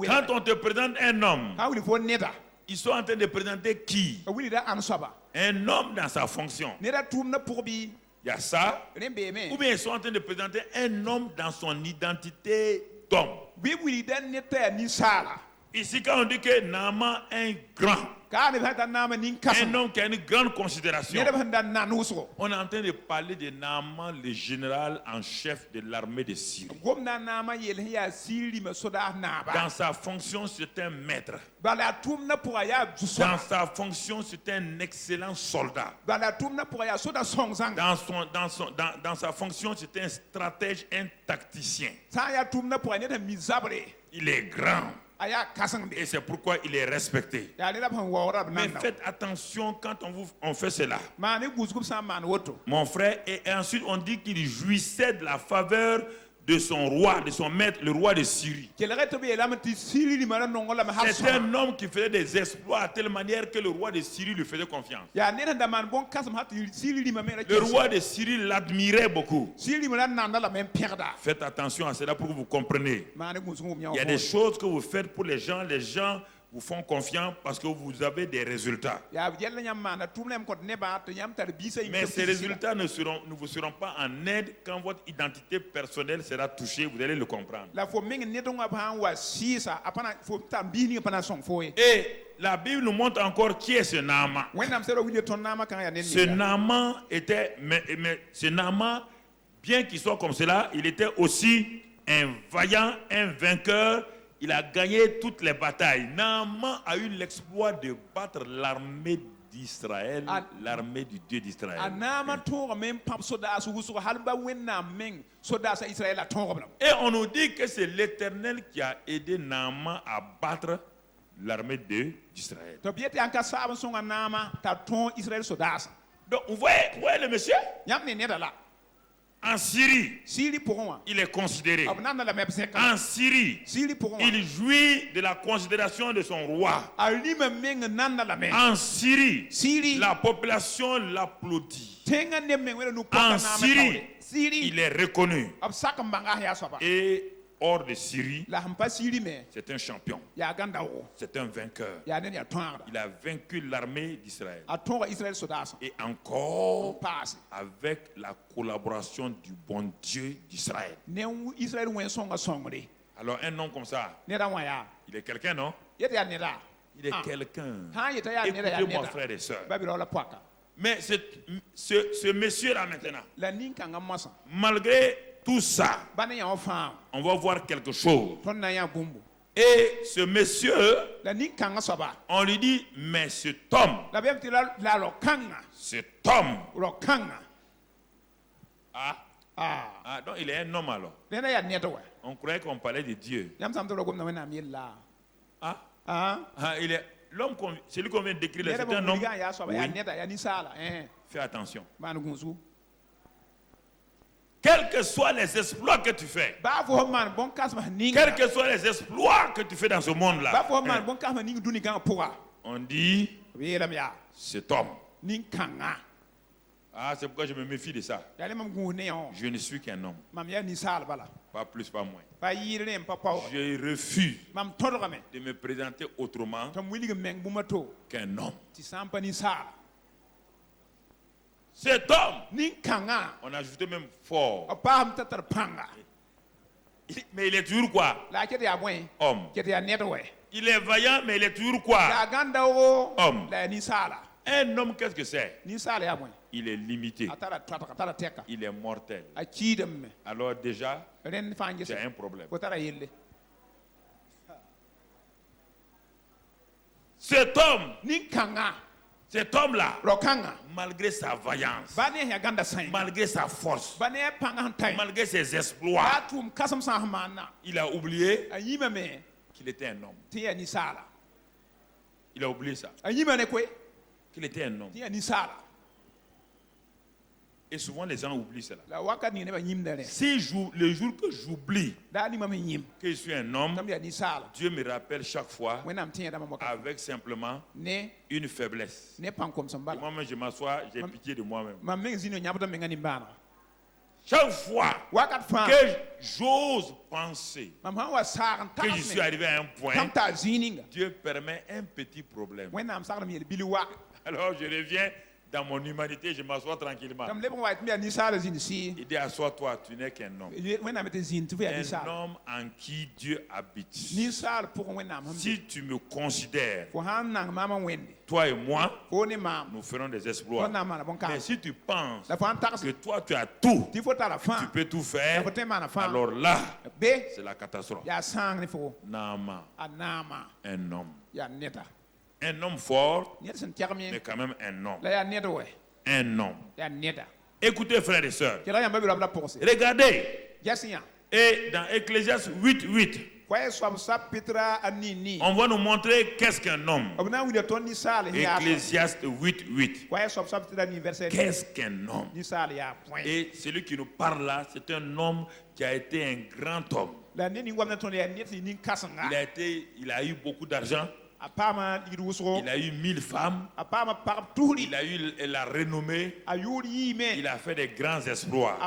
Quand on te présente un homme, ils sont en train de présenter qui? Un homme dans sa fonction. Il y a ça. Ou bien ils sont en train de présenter un homme dans son identité d'homme. Ici, quand on dit que Naaman est un grand, un homme qui a une grande considération, on est en train de parler de Naaman, le général en chef de l'armée de Syrie. Dans sa fonction, c'est un maître. Dans sa fonction, c'est un excellent soldat. Dans sa fonction, c'est un stratège, un tacticien. Il est grand. Et c'est pourquoi il est respecté. Mais faites attention quand on fait cela. Mon frère, et ensuite on dit qu'il jouissait de la faveur de son roi, de son maître, le roi de Syrie. C'est un homme qui faisait des exploits à telle manière que le roi de Syrie lui faisait confiance. Le roi de Syrie l'admirait beaucoup. Faites attention à cela pour que vous compreniez. Il y a des choses que vous faites pour les gens vous font confiance parce que vous avez des résultats. Mais ces résultats ne vous seront pas en aide quand votre identité personnelle sera touchée, vous allez le comprendre. Et la Bible nous montre encore qui est ce Naaman. Ce Naaman était, mais ce Naaman, bien qu'il soit comme cela, il était aussi un vaillant, un vainqueur. Il a gagné toutes les batailles. Naaman a eu l'exploit de battre l'armée d'Israël, l'armée du Dieu d'Israël. Et on nous dit que c'est l'Éternel qui a aidé Naaman à battre l'armée d'Israël. Donc vous voyez le monsieur? En Syrie, il est considéré. En Syrie, il jouit de la considération de son roi. En Syrie, la population l'applaudit. En Syrie, il est reconnu. Et hors de Syrie, c'est un champion. C'est un vainqueur. Il a vaincu l'armée d'Israël. Et encore avec la collaboration du bon Dieu d'Israël. Alors un homme comme ça, il est quelqu'un, non? Il est quelqu'un. Écoutez-moi, frères et sœurs. Mais ce monsieur-là maintenant, malgré tout ça, on va voir quelque chose. Et ce monsieur, on lui dit, mais cet homme, donc il est un homme alors. On croyait qu'on parlait de Dieu. Il est l'homme, celui qu'on vient de décrire, c'est un homme. Oui. Fais attention. Quels que soient les exploits que tu fais, quels que soient les exploits que tu fais dans ce monde-là, on dit, cet homme. C'est pourquoi je me méfie de ça. Je ne suis qu'un homme. Pas plus, pas moins. Je refuse de me présenter autrement qu'un homme. Cet homme, on a ajouté même fort. Mais il est toujours quoi? Homme. Il est vaillant, mais il est toujours quoi? Homme. Un homme, qu'est-ce que c'est? il est limité. Il est mortel. Alors déjà, tu as un problème. Cet homme-là, malgré sa vaillance, malgré sa force, malgré ses exploits, il a oublié qu'il était un homme. Il a oublié ça. Qu'il était un homme. Et souvent les gens oublient cela. Si le jour que j'oublie que je suis un homme, Dieu me rappelle chaque fois avec simplement une faiblesse. Et moi-même je m'assois, j'ai pitié de moi-même. Chaque fois que j'ose penser que je suis arrivé à un point, Dieu permet un petit problème. Alors je reviens dans mon humanité, je m'assois tranquillement. Il dit, assois-toi, tu n'es qu'un homme. Un homme en qui Dieu habite. Si tu me considères, toi et moi, nous ferons des exploits. Mais si tu penses que toi tu as tout, tu peux tout faire, alors là, c'est la catastrophe. Naama, un homme. Un homme fort, mais quand même un homme. Un homme. Écoutez, frères et sœurs. Regardez. Et dans Ecclésiaste 8:8, on va nous montrer qu'est-ce qu'un homme. Ecclésiaste 8:8. Qu'est-ce qu'un homme? Et celui qui nous parle là, c'est un homme qui a été un grand homme. Il a eu beaucoup d'argent. Il a eu 1000 femmes. Il a eu la renommée. Il a fait des grands exploits.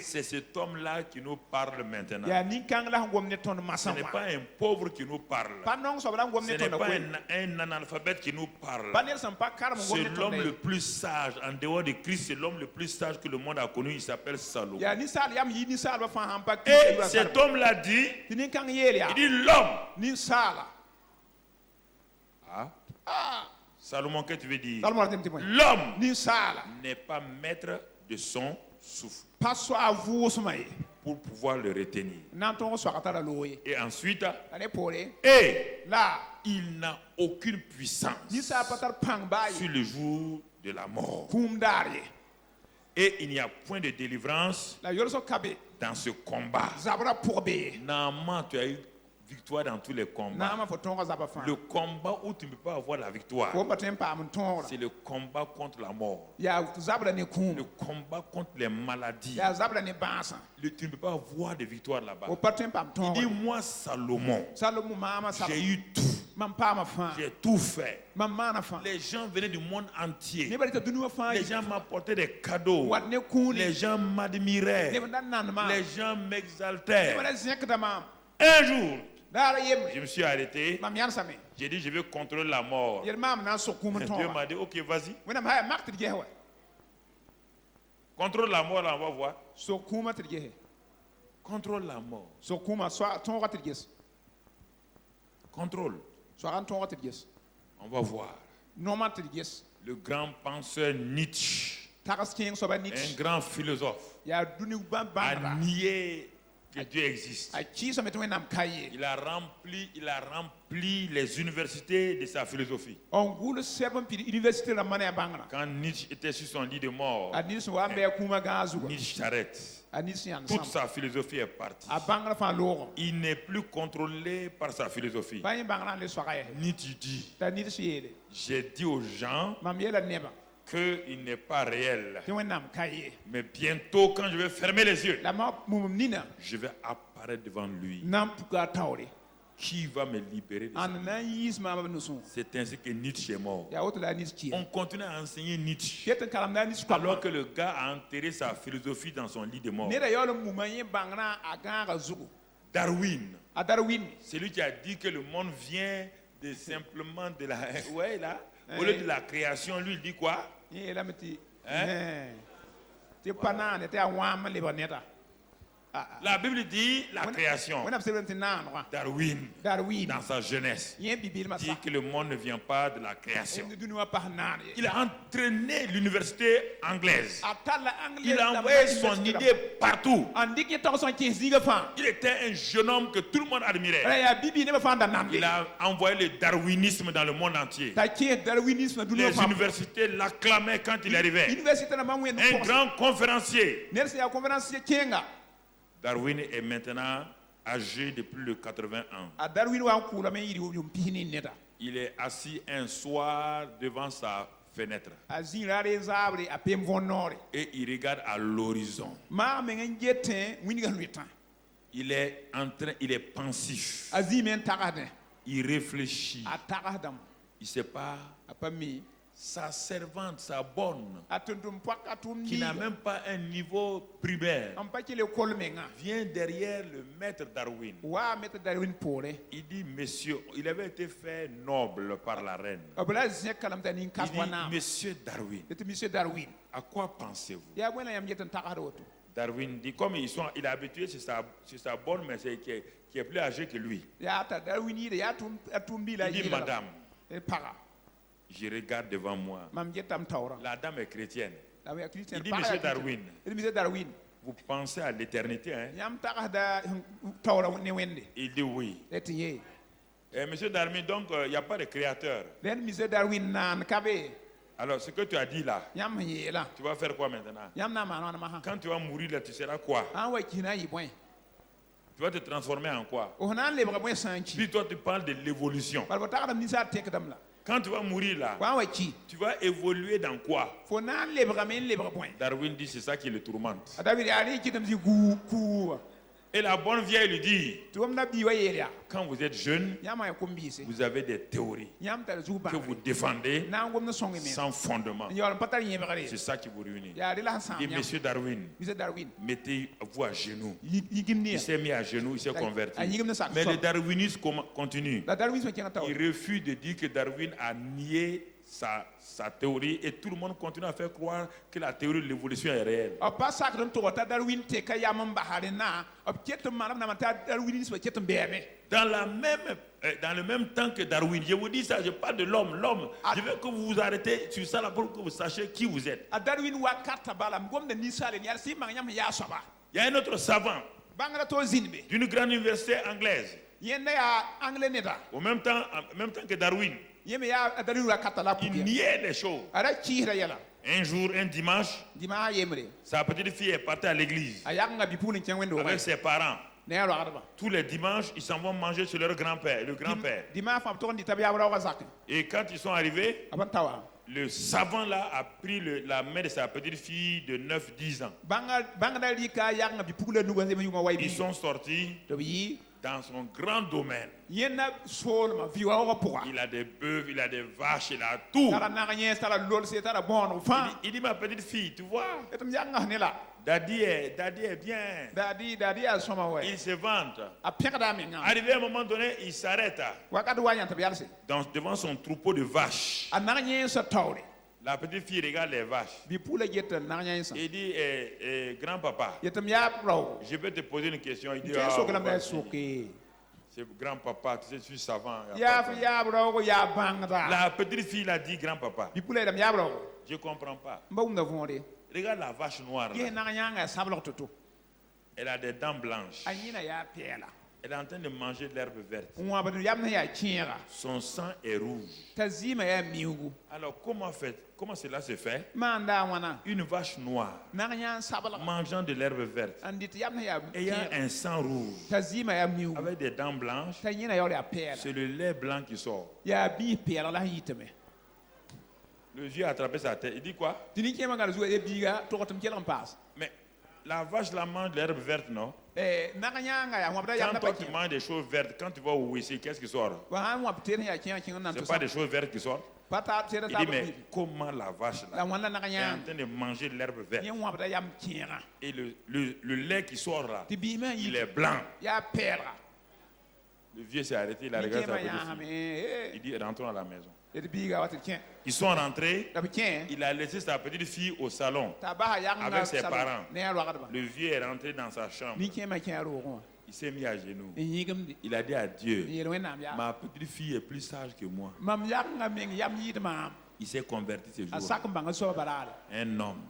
C'est cet homme-là qui nous parle maintenant. Ce n'est pas un pauvre qui nous parle. Ce n'est pas un analphabète qui nous parle. C'est l'homme le plus sage. En dehors de Christ, c'est l'homme le plus sage que le monde a connu. Il s'appelle Salomon. Et cet homme-là dit, il dit l'homme. Salomon, qu'est-ce que tu veux dire? L'homme n'est pas maître de son souffle pour pouvoir le retenir. Et ensuite, il n'a aucune puissance sur le jour de la mort. Et il n'y a point de délivrance dans ce combat. Normalement, tu as eu victoire dans tous les combats. Le combat où tu ne peux pas avoir la victoire, c'est le combat contre la mort. Le combat contre les maladies. Tu ne peux pas avoir de victoire là-bas. Il dit, moi Salomon, j'ai eu tout. J'ai tout fait. Les gens venaient du monde entier. Les gens m'apportaient des cadeaux. Les gens m'admiraient. Les gens m'exaltaient. Un jour, je me suis arrêté. J'ai dit, je vais contrôler la mort. Dieu m'a dit, ok, vas-y. Contrôle la mort, là, on va voir. Contrôle la mort. Contrôle. On va voir. Le grand penseur Nietzsche, un grand philosophe, a nié que Dieu existe. Il a rempli les universités de sa philosophie. Quand Nietzsche était sur son lit de mort, Nietzsche s'arrête. Toute sa philosophie est partie. Il n'est plus contrôlé par sa philosophie. Nietzsche dit, j'ai dit aux gens qu'il n'est pas réel. Mais bientôt, quand je vais fermer les yeux, je vais apparaître devant lui. Qui va me libérer de ça? C'est ainsi que Nietzsche est mort. On continue à enseigner Nietzsche alors que le gars a enterré sa philosophie dans son lit de mort. Darwin, c'est lui qui a dit que le monde vient de simplement de la... Ouais, là. Au lieu de la création, lui, il dit quoi? La Bible dit la création. Darwin, dans sa jeunesse, dit que le monde ne vient pas de la création. Il a entraîné l'université anglaise. Il a envoyé son idée partout. Il était un jeune homme que tout le monde admirait. Il a envoyé le darwinisme dans le monde entier. Les universités l'acclamaient quand il arrivait. Un grand conférencier. Darwin est maintenant âgé de plus de 80 ans. Il est assis un soir devant sa fenêtre. Et il regarde à l'horizon. Il est pensif. Il réfléchit. Il ne sait pas. Sa servante, sa bonne, qui n'a même pas un niveau primaire, vient derrière le maître Darwin. Il dit, monsieur, il avait été fait noble par la reine. Il dit, monsieur Darwin, à quoi pensez-vous? Darwin dit, comme il est habitué, c'est sa bonne, mais qui est plus âgée que lui. Il dit, madame, je regarde devant moi. La dame est chrétienne. Il dit, monsieur Darwin, vous pensez à l'éternité, hein? Il dit oui. Et monsieur Darwin, donc, il n'y a pas de créateur. Alors, ce que tu as dit là, tu vas faire quoi maintenant? Quand tu vas mourir là, tu seras quoi? Tu vas te transformer en quoi? Puis toi, tu parles de l'évolution. Quand tu vas mourir là, tu vas évoluer dans quoi? Darwin dit c'est ça qui le tourmente. Et la bonne vieille lui dit, quand vous êtes jeune, vous avez des théories que vous défendez sans fondement. C'est ça qui vous réunit. Et monsieur Darwin, mettez-vous à genoux. Il s'est mis à genoux, il s'est converti. Mais le darwinisme continue. Il refuse de dire que Darwin a nié sa théorie et tout le monde continue à faire croire que la théorie de l'évolution est réelle. Dans le même temps que Darwin, je vous dis ça, je parle de l'homme. L'homme, je veux que vous vous arrêtez sur ça là pour que vous sachiez qui vous êtes. Il y a un autre savant d'une grande université anglaise. En même temps que Darwin. Il niait les choses. Un jour, un dimanche, sa petite fille est partie à l'église avec ses parents. Tous les dimanches, ils s'en vont manger chez leur grand-père, le grand-père. Et quand ils sont arrivés, le savant là a pris la main de sa petite fille de 9-10 ans. Ils sont sortis dans son grand domaine. Il a des bœufs, il a des vaches, il a tout. Il dit, ma petite fille, tu vois, Daddy est bien. Il se vante. Arrivé à un moment donné, il s'arrête devant son troupeau de vaches. La petite fille regarde les vaches. Il dit, grand-papa, je peux te poser une question. Il dit, c'est grand-papa, tu sais, je suis savant. La petite fille a dit, grand-papa, je ne comprends pas. Regarde la vache noire là. Elle a des dents blanches. Elle est en train de manger de l'herbe verte. Son sang est rouge. Alors comment cela se fait? Une vache noire mangeant de l'herbe verte, ayant un sang rouge, avec des dents blanches, c'est le lait blanc qui sort. Le vieux a attrapé sa tête. Il dit quoi? Mais la vache la mange de l'herbe verte, non? Quand toi tu manges des choses vertes, quand tu vas au WC, qu'est-ce qui sort? C'est pas des choses vertes qui sortent. Il dit, mais comment la vache là est en train de manger de l'herbe verte? Et le lait qui sort là, il est blanc. Le vieux s'est arrêté, il a regardé sa petite fille. Il dit, rentrons à la maison. Ils sont rentrés. Il a laissé sa petite fille au salon avec ses parents. Le vieux est rentré dans sa chambre. Il s'est mis à genoux. Il a dit à Dieu, ma petite fille est plus sage que moi. Il s'est converti ce jour. Un homme.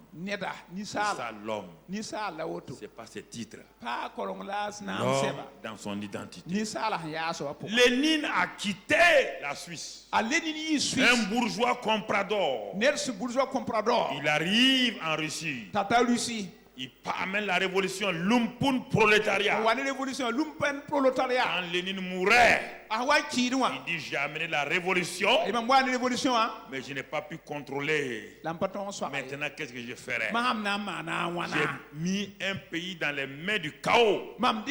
C'est ça l'homme. C'est pas ses titres. L'homme dans son identité. Lénine a quitté la Suisse. Un bourgeois comprador. Il arrive en Russie. Il amène la révolution Lumpen prolétariat. Quand Lénine mourait, il dit j'ai amené la révolution, mais je n'ai pas pu contrôler. Maintenant, qu'est-ce que je ferai? J'ai mis un pays dans les mains du chaos. Moi,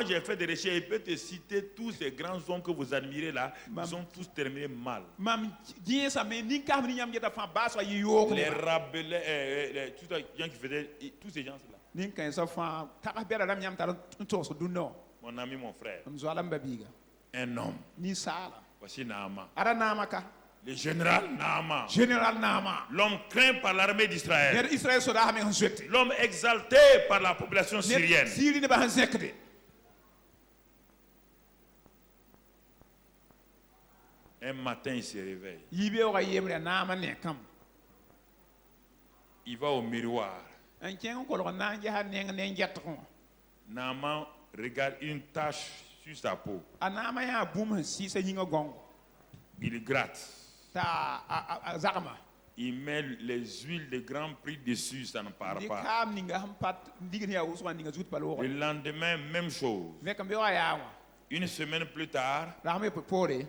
j'ai fait des recherches. Je peux te citer tous ces grands hommes que vous admirez là. Ils ont tous terminé mal. Les rabelais, tous les gens qui faisaient, tous ces gens-là. Mon ami, mon frère. Un homme. Voici Naaman. Le général Naaman. L'homme craint par l'armée d'Israël. L'homme exalté par la population syrienne. Un matin, il se réveille. Il va au miroir. Naaman regarde une tache sur sa peau. Il gratte. Il met les huiles de grand prix dessus, ça ne part pas. Le lendemain, même chose. Une semaine plus tard,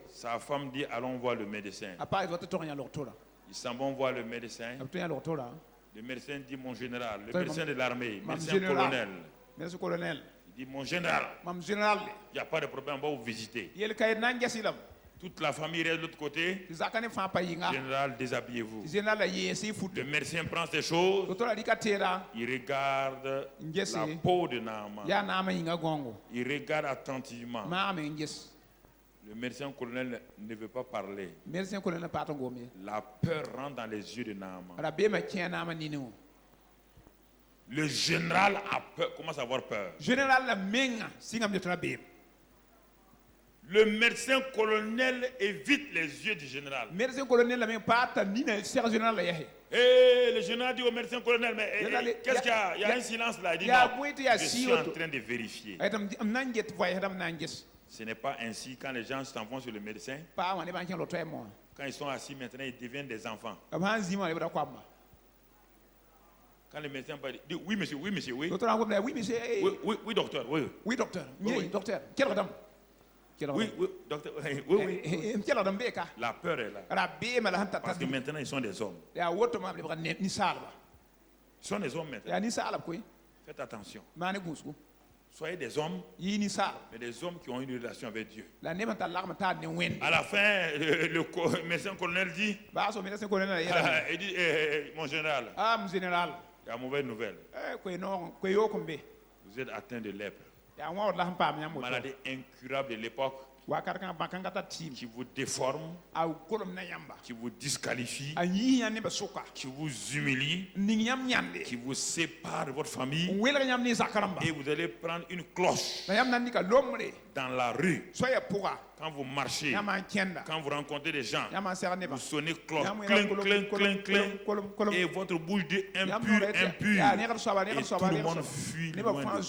sa femme dit allons voir le médecin. Ils s'en vont voir le médecin. Le médecin dit mon général, le médecin de l'armée, le médecin colonel. Il dit mon général, il n'y a pas de problème, on va vous visiter. Toute la famille reste de l'autre côté. Général, déshabillez-vous. Le médecin prend ses choses. Il regarde la peau de Naaman. Il regarde attentivement. Le médecin colonel ne veut pas parler. La peur rentre dans les yeux de Naaman. Le général a peur, commence à avoir peur. Le médecin colonel évite les yeux du général. Et le général dit au médecin colonel, mais qu'est-ce qu'il y a? Il y a un silence là. Il dit non, je suis en train de vérifier. Ce n'est pas ainsi quand les gens s'en vont sur le médecin. Quand ils sont assis maintenant, ils deviennent des enfants. Quand le médecin parle, dit oui monsieur, oui monsieur, oui. Oui docteur, oui. Oui docteur. Oui docteur. Quelle madame? Oui, docteur. Oui. La peur est là. Parce que maintenant ils sont des hommes. Ils sont des hommes maintenant. Faites attention. Soyez des hommes, mais des hommes qui ont une relation avec Dieu. À la fin, le médecin colonel dit, il dit mon général, il y a une mauvaise nouvelle. Vous êtes atteint de lèpre. Maladie incurable de l'époque qui vous déforme, qui vous disqualifie, qui vous humilie, qui vous sépare de votre famille. Et vous allez prendre une cloche dans la rue. Quand vous marchez, quand vous rencontrez des gens, vous sonnez cloche, clink, clink, et votre bouche dit impur, impur. Et tout le monde fuit loin de vous.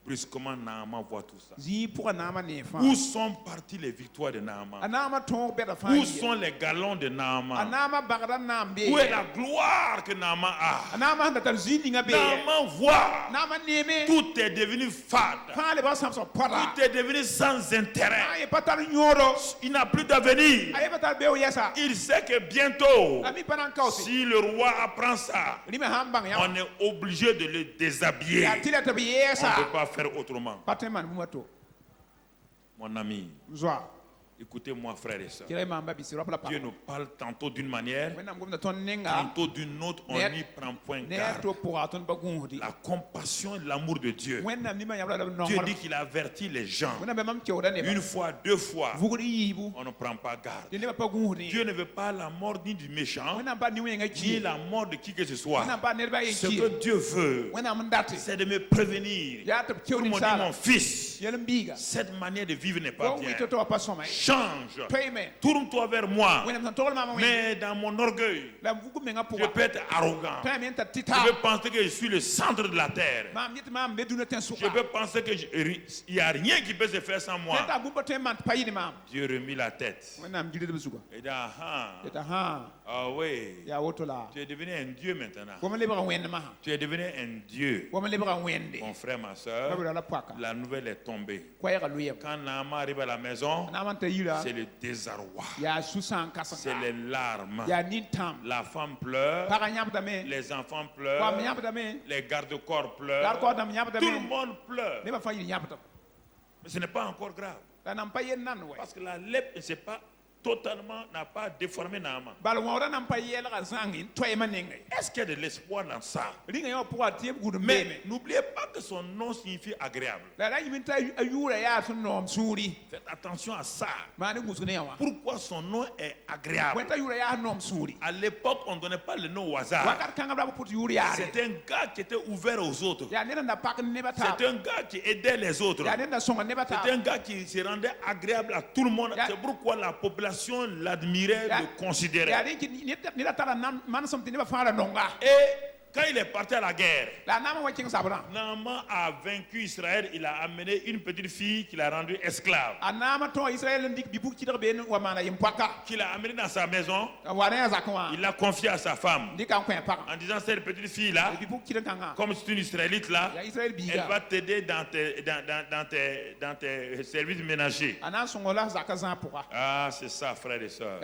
Brusquement, Naaman voit tout ça. Où sont parties les victoires de Naaman? Où sont les galons de Naaman? Où est la gloire que Naaman a? Naaman voit. Tout est devenu fade. Tout est devenu sans intérêt. Il n'a plus d'avenir. Il sait que bientôt, si le roi apprend ça, on est obligé de le déshabiller. On ne peut pas faire autrement. Mon ami, il Écoutez-moi, frères et sœurs. Dieu nous parle tantôt d'une manière, tantôt d'une autre, on n'y prend point garde. La compassion et l'amour de Dieu. Dieu dit qu'il avertit les gens. Une fois, deux fois, on ne prend pas garde. Dieu ne veut pas la mort ni du méchant, ni la mort de qui que ce soit. Ce que Dieu veut, c'est de me prévenir. Pour me dire, mon fils, cette manière de vivre n'est pas bien. Change. Tourne-toi vers moi. Mais dans mon orgueil, je peux être arrogant. Je peux penser que je suis le centre de la terre. Je peux penser qu'il n'y a rien qui peut se faire sans moi. Dieu remit la tête. Et dit, ah oui, tu es devenu un Dieu maintenant. Tu es devenu un Dieu. Mon frère, ma soeur, la nouvelle est tombée. Quand Naaman arrive à la maison, c'est le désarroi. C'est les larmes. La femme pleure. Les enfants pleurent. Les gardes-corps pleurent. Tout le monde pleure. Mais ce n'est pas encore grave. Parce que la lèpre, c'est pas totalement, n'a pas déformé Naaman. Est-ce qu'il y a de l'espoir dans ça? Mais n'oubliez pas que son nom signifie agréable. Faites attention à ça. Pourquoi son nom est agréable? À l'époque, on ne donnait pas le nom au hasard. C'est un gars qui était ouvert aux autres. C'est un gars qui aidait les autres. C'est un gars qui se rendait agréable à tout le monde. C'est pourquoi la population l'admirait, le considérait. Et quand il est parti à la guerre, Naaman a vaincu Israël. Il a amené une petite fille qu'il a rendue esclave. Qu'il a amenée dans sa maison. Il l'a confiée à sa femme. En disant, cette petite fille-là, comme c'est une Israélite là, elle va t'aider dans tes services ménagers. Ah, c'est ça, frères et sœurs.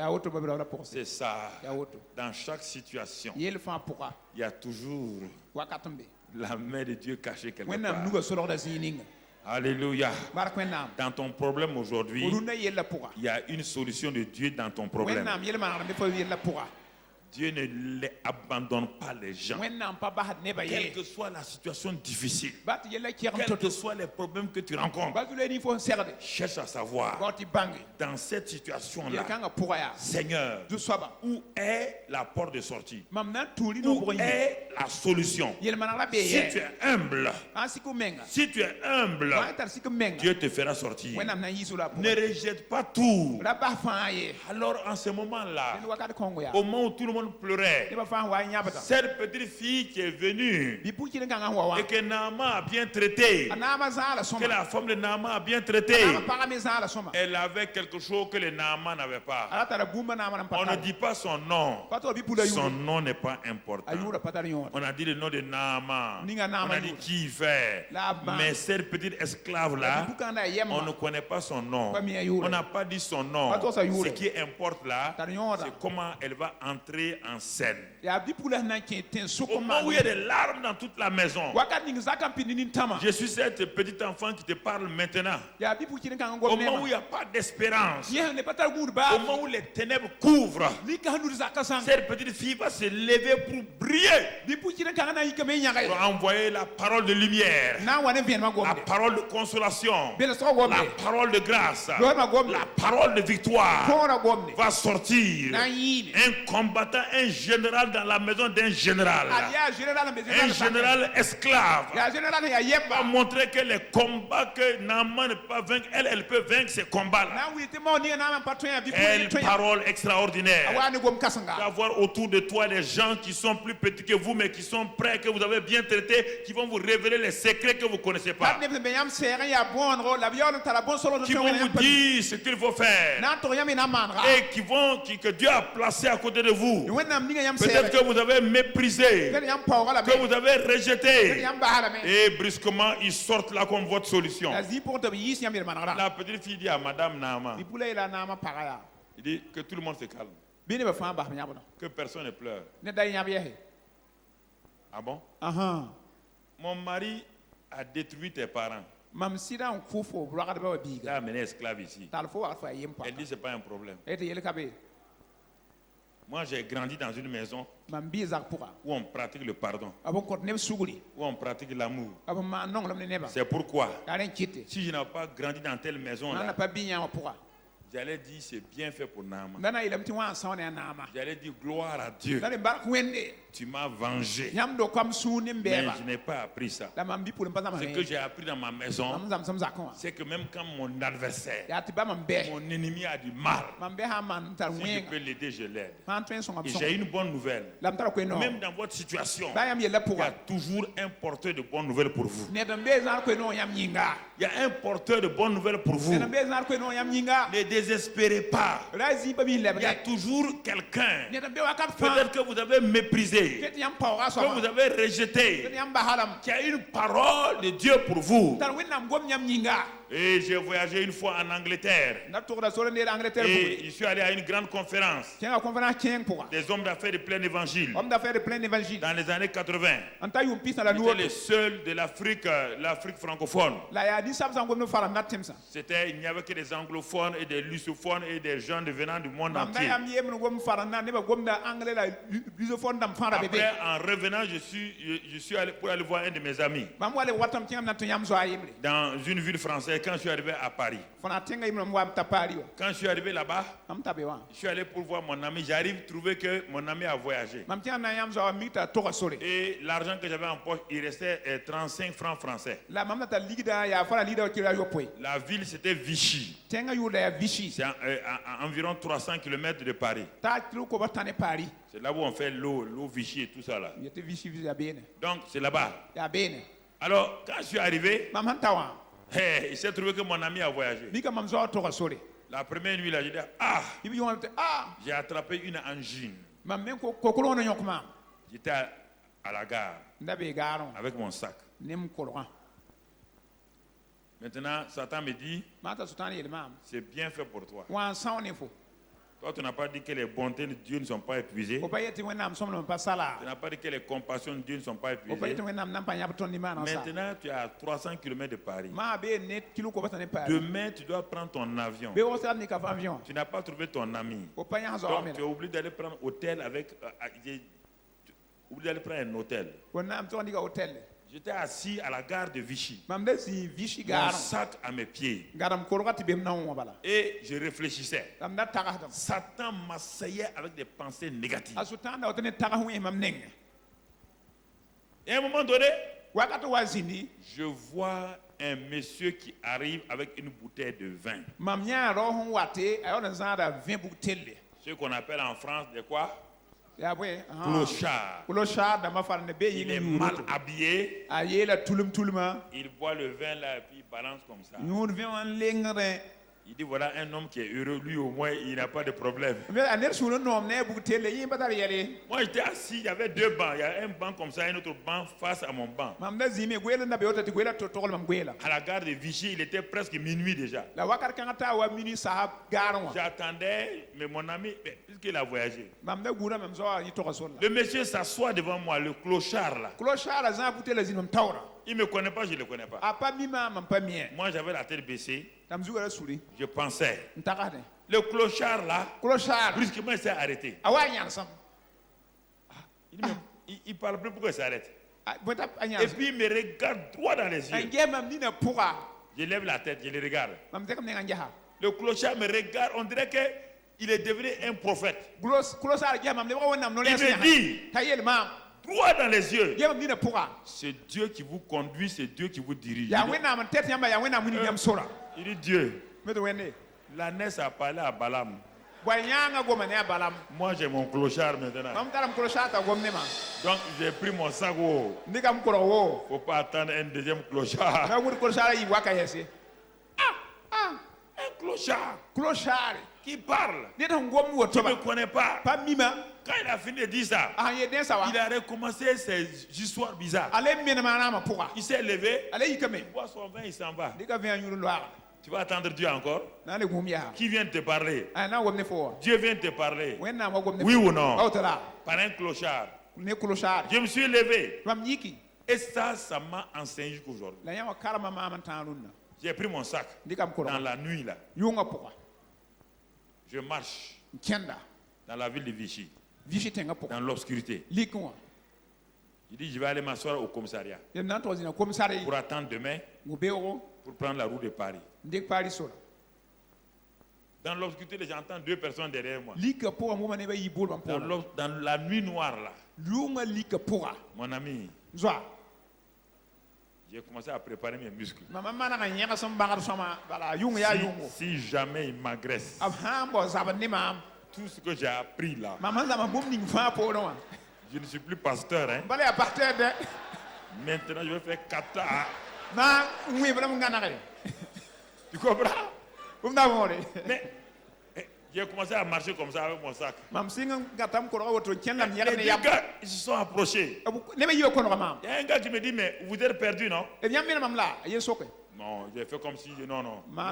C'est ça. Dans chaque situation, il y a toujours la main de Dieu cachée quelque part. Alléluia. Dans ton problème aujourd'hui, il y a une solution de Dieu dans ton problème. Dieu ne abandonne pas les gens. Quelle que soit la situation difficile, quels que soient les problèmes que tu rencontres, cherche à savoir, dans cette situation-là, Seigneur, où est la porte de sortie? Où est la solution? Si tu es humble, Dieu te fera sortir. Ne rejette pas tout. Alors en ce moment-là, au moment où tout le monde pleurait, cette petite fille qui est venue et que Naaman a bien traité, que la femme de Naaman a bien traité, elle avait quelque chose que le Naaman n'avait pas. On ne dit pas son nom. Son nom n'est pas important. On a dit le nom de Naaman. On a dit qui il fait. Mais cette petite esclave-là, on ne connaît pas son nom. On n'a pas dit son nom. Ce qui importe là, c'est comment elle va entrer en scène. Au moment où il y a des larmes dans toute la maison, je suis cette petite enfant qui te parle maintenant. Au moment où il n'y a pas d'espérance, au moment où les ténèbres couvrent, cette petite fille va se lever pour briller, pour envoyer la parole de lumière, la parole de consolation, la parole de grâce, la parole de victoire va sortir. Un combattant, un général dans la maison d'un général, un général esclave, va montrer que les combats que Naaman ne peut pas vaincre, elle peut vaincre ces combats-là. Une parole extraordinaire. D'avoir autour de toi des gens qui sont plus petits que vous, mais qui sont prêts, que vous avez bien traités, qui vont vous révéler les secrets que vous ne connaissez pas. Qui vont vous dire ce qu'il faut faire. Et que Dieu a placé à côté de vous. Peut-être que vous avez méprisé, que vous avez rejeté, et brusquement ils sortent là comme votre solution. La petite fille dit à Madame Naaman, il dit que tout le monde se calme, que personne ne pleure. Ah bon? Mon mari a détruit tes parents. Elle a amené esclave ici. Elle dit c'est pas un problème. Moi j'ai grandi dans une maison où on pratique le pardon, où on pratique l'amour. C'est pourquoi si je n'avais pas grandi dans telle maison là, j'allais dire c'est bien fait pour Nama. J'allais dire gloire à Dieu. Tu m'as vengé. Mais je n'ai pas appris ça. Ce que j'ai appris dans ma maison, c'est que même quand mon adversaire, mon ennemi a du mal, si je peux l'aider, je l'aide. Et j'ai une bonne nouvelle. Même dans votre situation, il y a toujours un porteur de bonnes nouvelles pour vous. Il y a un porteur de bonnes nouvelles pour vous. Ne désespérez pas. Il y a toujours quelqu'un. Peut-être que vous avez méprisé, que vous avez rejeté, qui a une parole de Dieu pour vous. Et j'ai voyagé une fois en Angleterre. Et je suis allé à une grande conférence des hommes d'affaires de plein évangile. Dans les années 80. J'étais le seul de l'Afrique francophone. Il n'y avait que des anglophones et des lusophones et des gens venant du monde entier. Après, en revenant, je suis allé pour aller voir un de mes amis dans une ville française. Quand je suis arrivé à Paris, quand je suis arrivé là-bas, je suis allé pour voir mon ami. J'arrive à trouver que mon ami a voyagé. Et l'argent que j'avais en poche, il restait 35 francs français. La ville, c'était Vichy. C'est à environ 300 km de Paris. C'est là où on fait l'eau Vichy et tout ça là. Donc c'est là-bas. Alors quand je suis arrivé, il s'est trouvé que mon ami a voyagé. La première nuit là, j'ai dit j'ai attrapé une angine. J'étais à la gare avec mon sac. Maintenant, Satan me dit, c'est bien fait pour toi. Toi, tu n'as pas dit que les bontés de Dieu ne sont pas épuisées. Tu n'as pas dit que les compassions de Dieu ne sont pas épuisées. Maintenant, tu es à 300 km de Paris. Demain, tu dois prendre ton avion. Tu n'as pas trouvé ton ami. Donc, tu as oublié d'aller prendre un hôtel un hôtel. J'étais assis à la gare de Vichy. Mon sac à mes pieds. Et je réfléchissais. Satan m'assaillait avec des pensées négatives. Et à un moment donné, je vois un monsieur qui arrive avec une bouteille de vin. Ce qu'on appelle en France de quoi? Clochard. Il est mal habillé. Il boit le vin là et puis il balance comme ça. Il dit voilà un homme qui est heureux, lui au moins il n'a pas de problème. Moi j'étais assis, il y avait deux bancs, il y a un banc comme ça, un autre banc face à mon banc. À la gare de Vichy, il était presque minuit déjà. J'attendais, mais mon ami, puisqu'il a voyagé, le monsieur s'assoit devant moi, le clochard là. Il ne me connaît pas, je ne le connais pas. Moi j'avais la tête baissée. Je pensais. Le clochard là, brusquement il s'est arrêté. Il parle plus, pourquoi il s'arrête? Et puis il me regarde droit dans les yeux. Je lève la tête, je le regarde. Le clochard me regarde, on dirait qu'il est devenu un prophète. Il me dit, droit dans les yeux, c'est Dieu qui vous conduit, c'est Dieu qui vous dirige. Il dit Dieu, l'ânesse a parlé à Balaam. Moi j'ai mon clochard maintenant. Donc j'ai pris mon sac. Faut pas attendre un deuxième clochard. Un clochard qui parle. Tu ne me connais pas. Quand il a fini de dire ça, il a recommencé ses histoires bizarres. Il s'est levé, il boit son vin, il s'en va. Tu vas attendre Dieu encore? Qui vient te parler? Dieu vient te parler. Oui ou non? Par un clochard. Je me suis levé Et ça m'a enseigné jusqu'aujourd'hui. J'ai pris mon sac dans la nuit là. Je marche dans la ville de Vichy, dans l'obscurité. Je dis, je vais aller m'asseoir au commissariat pour attendre demain pour prendre la route de Paris. Dans l'obscurité, j'entends 2 personnes derrière moi. Dans la nuit noire là, mon ami, j'ai commencé à préparer mes muscles. Si jamais il m'agresse, tout ce que j'ai appris là, je ne suis plus pasteur. Hein. Maintenant, je vais faire kata. Tu comprends? Mais j'ai commencé à marcher comme ça avec mon sac. Les 2 gars, ils se sont approchés. Il y a un gars qui me dit, mais vous êtes perdu, non? Non, j'ai fait comme si, non. Mais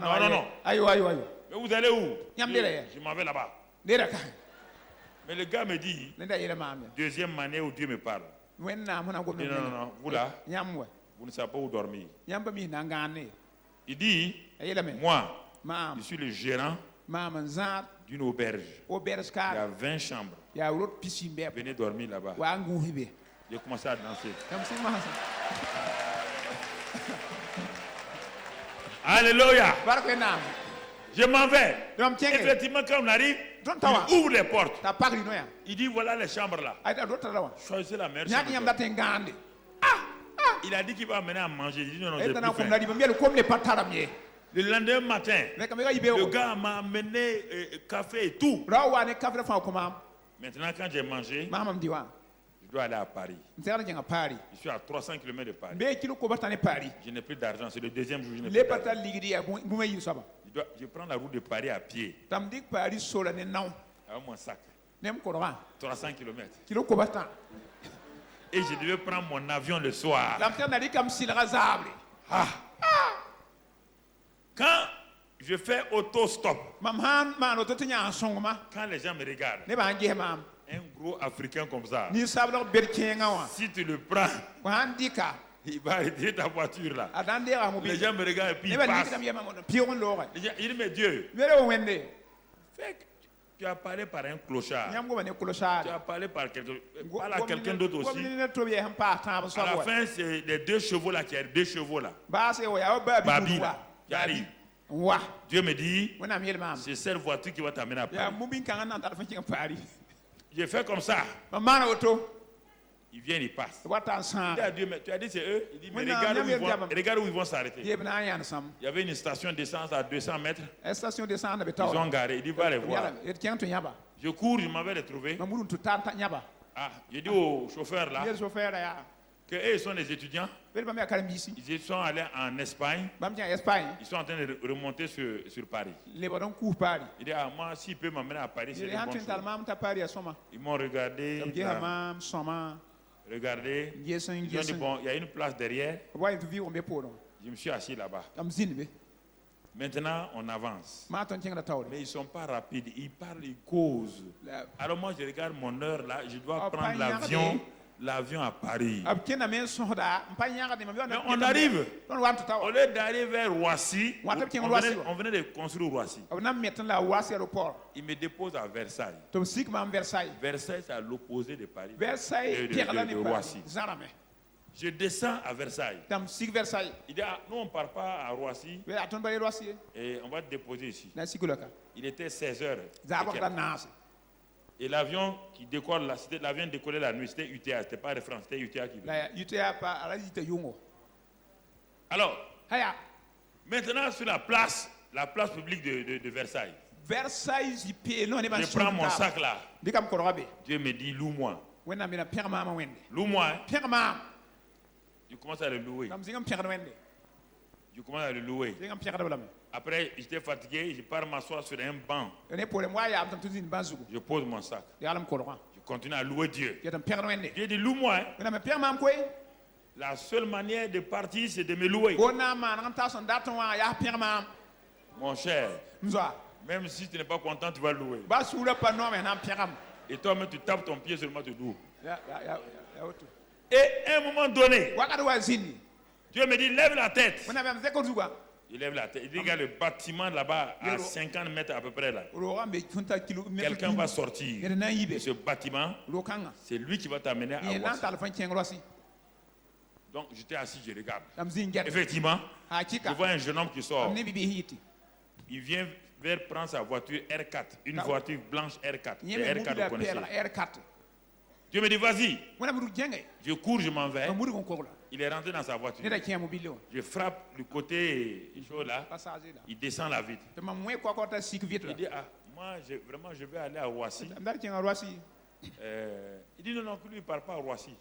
vous allez où? Je m'en vais là-bas. Mais le gars me dit, deuxième manière où Dieu me parle. Il dit, non, vous là, vous ne savez pas où dormir. Il dit, moi, je suis le gérant d'une auberge. Il y a 20 chambres. Venez dormir là-bas. J'ai commencé à danser. Alléluia. Je m'en vais. Effectivement, quand on arrive, il ouvre les portes. Il dit, voilà les chambres là. Choisissez la meilleure chambre. Il a dit qu'il va amener à manger. Il dit, non, j'ai plus faim. Le lendemain matin, le gars m'a amené café et tout. Maintenant, quand j'ai mangé, je dois aller à Paris. Je suis à 300 km de Paris. Je n'ai plus d'argent. C'est le deuxième jour. Je n'ai plus d'argent. Je prends la route de Paris à pied. Avec mon sac. 300 km. Et je devais prendre mon avion le soir. Quand je fais auto-stop, quand les gens me regardent, un gros Africain comme ça, si tu le prends, il va arrêter ta voiture là. Les gens me regardent et puis ils passent. Il dit, mais Dieu, tu as parlé par un clochard. Tu as parlé par quelqu'un d'autre aussi. À la fin, c'est les 2 chevaux là qui arrivent. 2 chevaux là. Babi là, qui arrive. Dieu me dit, c'est cette voiture qui va t'amener à Paris. J'ai fait comme ça. Ils viennent, ils passent. Il dit à Dieu, mais tu as dit c'est eux. Il dit, mais regarde où ils vont s'arrêter. Il y avait une station d'essence à 200 mètres. Ils ont garé. Il dit, va les voir. Je cours, je m'en vais les trouver. J'ai dit au chauffeur là que ils sont des étudiants. Ils sont allés en Espagne. Ils sont en train de remonter sur Paris. Il dit, moi, s'il peut m'amener à Paris, c'est une bonne chose. Ils m'ont regardé. Regardez, ils ont dit, bon, il y a une place derrière. Je me suis assis là-bas. Maintenant, on avance. Mais ils ne sont pas rapides. Ils parlent, ils causent. Alors moi, je regarde mon heure là. Je dois prendre l'avion à Paris. Mais on arrive. Au lieu d'arriver vers Roissy, on venait de construire Roissy. Il me dépose à Versailles. Versailles, c'est à l'opposé de Paris. De Roissy. Je descends à Versailles. Il dit, nous on ne part pas à Roissy. Et on va te déposer ici. Il était 16 heures. Et l'avion qui décolle là, l'avion décollait la nuit, c'était UTA, c'était pas Air France, c'était UTA qui venait. Alors, maintenant sur la place publique de Versailles. Je prends mon sac là. Dieu me dit, loue-moi. Loue-moi. Hein? Je commence à le louer. Après, j'étais fatigué, je pars m'asseoir sur un banc. Je pose mon sac. Je continue à louer Dieu. Dieu dit, loue-moi. Hein? La seule manière de partir, c'est de me louer. Mon cher, même si tu n'es pas content, tu vas louer. Et toi-même, tu tapes ton pied sur moi, tu loues. Et à un moment donné, Dieu me dit, lève la tête. Il lève la tête. Il dit, regarde le bâtiment là-bas, à 50 mètres à peu près là. Quelqu'un va sortir de ce bâtiment. C'est lui qui va t'amener à Roissy. Donc j'étais assis, je regarde. Effectivement, je vois un jeune homme qui sort. Il vient vers prendre sa voiture R4, une voiture blanche R4. R4, vous connaissez. Dieu me dit, vas-y. Je cours, je m'en vais. Il est rentré dans sa voiture. Je frappe le côté chaud là. Il descend la vitre. Il dit, ah, moi, vraiment, je vais aller à Roissy. Il dit, non, lui, il ne parle pas à Roissy.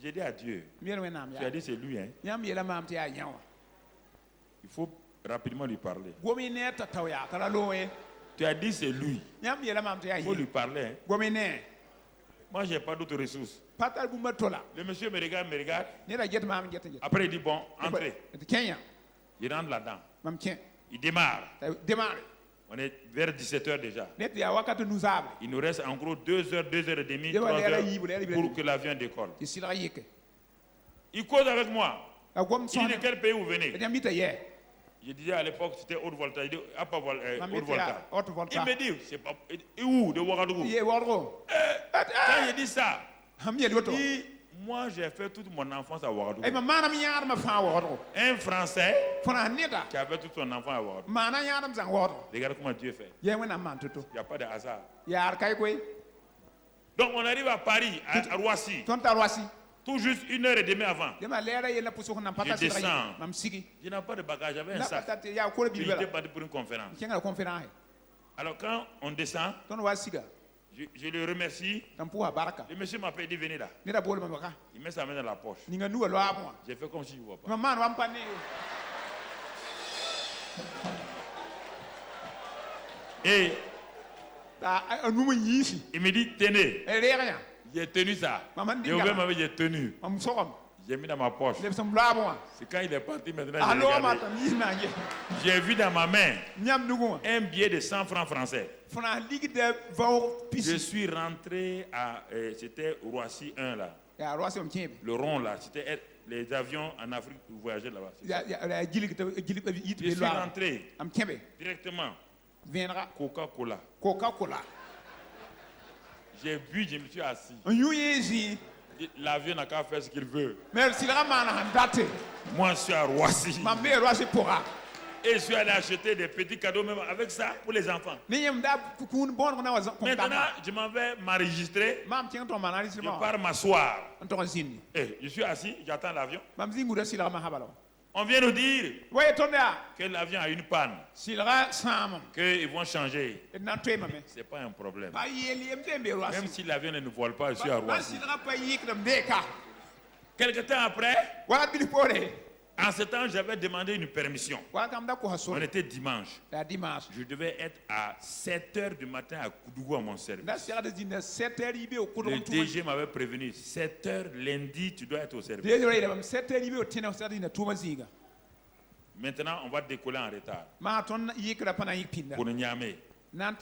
J'ai dit à Dieu, tu as dit c'est lui, hein? Il faut rapidement lui parler. Tu as dit c'est lui. Il faut lui parler, hein? Moi, je n'ai pas d'autres ressources. Le monsieur me regarde. Après, il dit, bon, entrez. Il rentre là-dedans. Il démarre. On est vers 17h déjà. Il nous reste en gros 2 heures, 2 heures et demie, 3 heures pour que l'avion décolle. Il cause avec moi. Il dit de quel pays vous venez? Je disais à l'époque c'était Haute-Volta. Il dit Haute-Volta. Il me dit, c'est pas où de Ouagadougou. Quand il dit ça, il dit, moi j'ai fait toute mon enfance à Ouagadougou. Un Français qui avait toute son enfance à Ouagadougou. Regarde comment Dieu fait. Il n'y a pas de hasard. Donc on arrive à Paris, à Roissy. Tout juste 1 heure et demie avant. Je descends. Je n'ai pas de bagage, j'avais un sac. Il était parti pour une conférence. Alors quand on descend, je le remercie. Le monsieur m'appelle, il dit venez là. Il met sa main dans la poche. J'ai fait comme si je ne vois pas. Et il me dit tenez. J'ai tenu ça. J'ai ouvert ma main, j'ai tenu. J'ai mis dans ma poche. C'est quand il est parti maintenant. J'ai vu dans ma main un billet de 100 francs français. Je suis rentré à. C'était Roissy 1 là. Le rond là. C'était les avions en Afrique pour voyager là-bas. Je suis rentré directement. Coca-Cola. J'ai bu, je me suis assis. L'avion n'a qu'à faire ce qu'il veut. Moi, je suis à Roissy. Et je suis allé acheter des petits cadeaux même avec ça pour les enfants. Maintenant, je m'en vais m'enregistrer. Je pars m'asseoir. Et je suis assis, j'attends l'avion. On vient nous dire que l'avion a une panne, qu'ils vont changer. Ce n'est pas un problème. Même si l'avion ne nous vole pas, je suis à Roissy. Quelque temps après, en ce temps, j'avais demandé une permission. On était dimanche. Je devais être à 7h du matin à Koudougou à mon service. Le DG m'avait prévenu, 7h lundi, tu dois être au service. Maintenant, on va décoller en retard. Pour Niamey.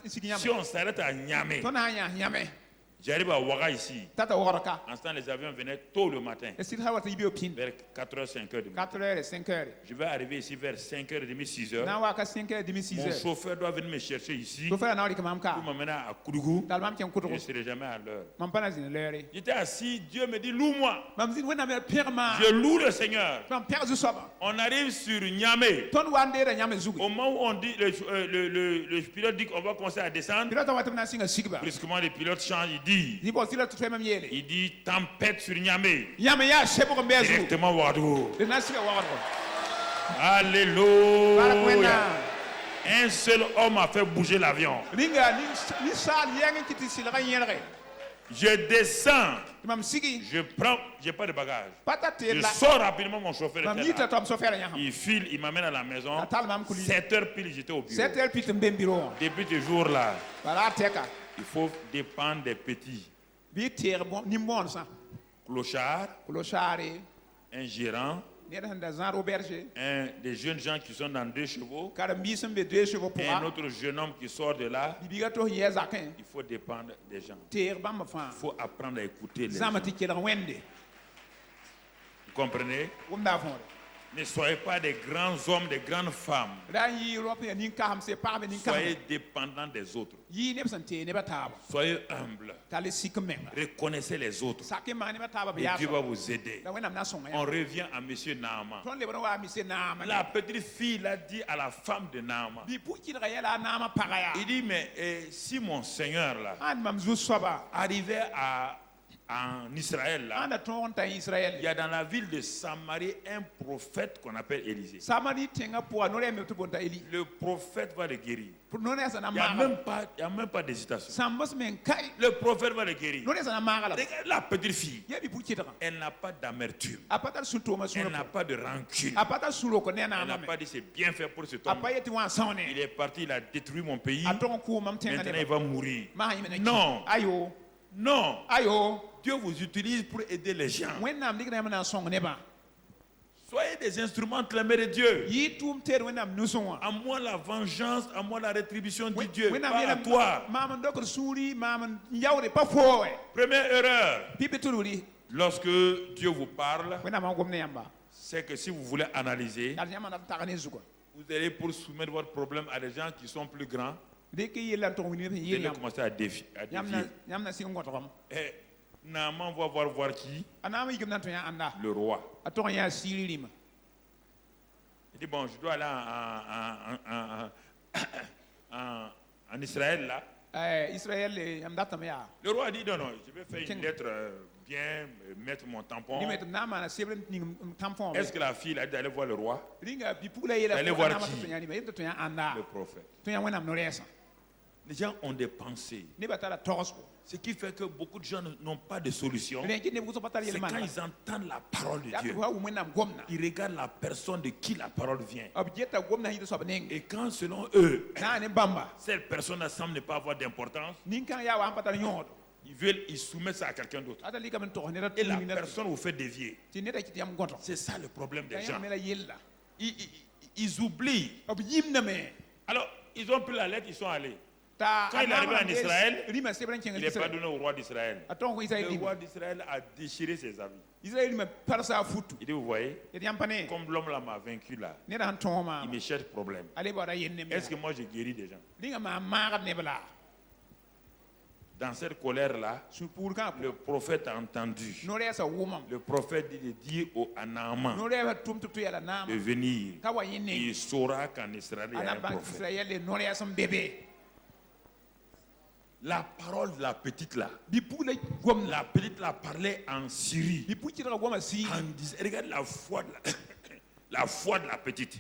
Si on s'arrête à Niamey, j'arrive à Ouaga ici. En ce temps, les avions venaient tôt le matin. Vers 4h, 5h du matin. Je vais arriver ici vers 5h30, 6h. Mon chauffeur doit venir me chercher ici. Pour m'amener à Koudougou. Je ne serai jamais à l'heure. J'étais assis, Dieu me dit, loue-moi. Je loue le Seigneur. On arrive sur Niamey. Au moment où on dit, le pilote dit qu'on va commencer à descendre. Brusquement, le pilote change, il dit tempête sur Niamey. Directement Ouagadougou. Alléluia. Un seul homme a fait bouger l'avion. Je descends. Je prends, j'ai pas de bagage. Je sors rapidement, mon chauffeur était là. Il file, il m'amène à la maison. 7h pile, j'étais au bureau. Depuis ce jour-là, il faut dépendre des petits. Clochard, un gérant, des jeunes gens qui sont dans 2 chevaux, et un autre jeune homme qui sort de là, il faut dépendre des gens. Il faut apprendre à écouter les gens. Vous comprenez? Ne soyez pas des grands hommes, des grandes femmes. Soyez dépendants des autres. Soyez humbles. Reconnaissez les autres. Et Dieu va vous aider. On revient à M. Naaman. La petite fille l'a dit à la femme de Naaman. Il dit, mais si mon Seigneur là arrivait en Israël, là, il y a dans la ville de Samarie un prophète qu'on appelle Élisée. Le prophète va le guérir. Il n'y a même pas d'hésitation. Le prophète va le guérir. Regarde la petite fille. Elle n'a pas d'amertume. Elle n'a pas de rancune. Elle n'a pas dit c'est bien fait pour cet homme. Il est parti, il a détruit mon pays. Maintenant il va mourir. Non. Non. Dieu vous utilise pour aider les gens. Soyez des instruments entre les mains de Dieu. À moi la vengeance, à moi la rétribution de Dieu. Pas à toi. Première erreur. Lorsque Dieu vous parle, c'est que si vous voulez analyser, vous allez pour soumettre votre problème à des gens qui sont plus grands. Vous allez commencer à défier. Naaman va voir qui? Le roi. Il dit, bon, je dois aller en Israël là. Le roi dit, non, je vais faire une lettre bien, mettre mon tampon. Est-ce que la fille a dit d'aller voir le roi? Aller voir qui? Le prophète. Les gens ont des pensées. Ce qui fait que beaucoup de gens n'ont pas de solution. C'est quand ils entendent la parole de Dieu. Ils regardent la personne de qui la parole vient. Et quand selon eux, cette personne ne semble pas avoir d'importance, ils soumettent ça à quelqu'un d'autre. Et la personne vous fait dévier. C'est ça le problème des gens. Ils oublient. Alors, ils ont pris la lettre, ils sont allés. Quand il est arrivé en Israël, il n'est pas donné au roi d'Israël. Le roi d'Israël a déchiré ses habits. Il dit, vous voyez, comme l'homme là m'a vaincu là, il me cherche problème. Est-ce que moi je guéris des gens? Dans cette colère-là, le prophète a entendu. Le prophète dit à Naaman de venir. Il saura qu'en Israël, il y a un prophète. La parole de la petite là, parlait en Syrie. Regarde la foi de la petite.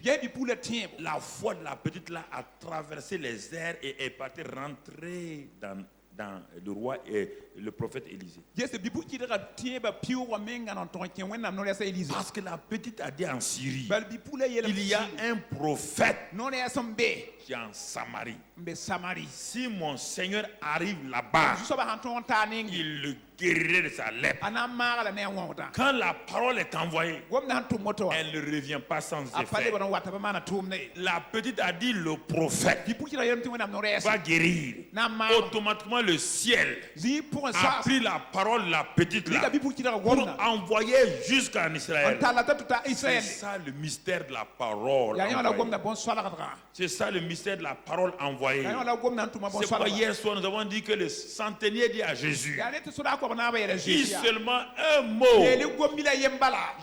La foi de la petite là a traversé les airs et est partie rentrer dans le roi et le prophète Élisée. Parce que la petite a dit en Syrie, il y a un prophète qui est en Samarie. Si mon Seigneur arrive là-bas, il le guérirait de sa lèpre. Quand la parole est envoyée, elle ne revient pas sans effet. La petite a dit le prophète va guérir. Automatiquement le ciel a pris la parole de la petite là pour envoyer jusqu'en Israël. C'est ça le mystère de la parole. C'est ça le mystère de la parole envoyée. C'est pourquoi hier soir nous avons dit que le centenier dit à Jésus, dis seulement un mot.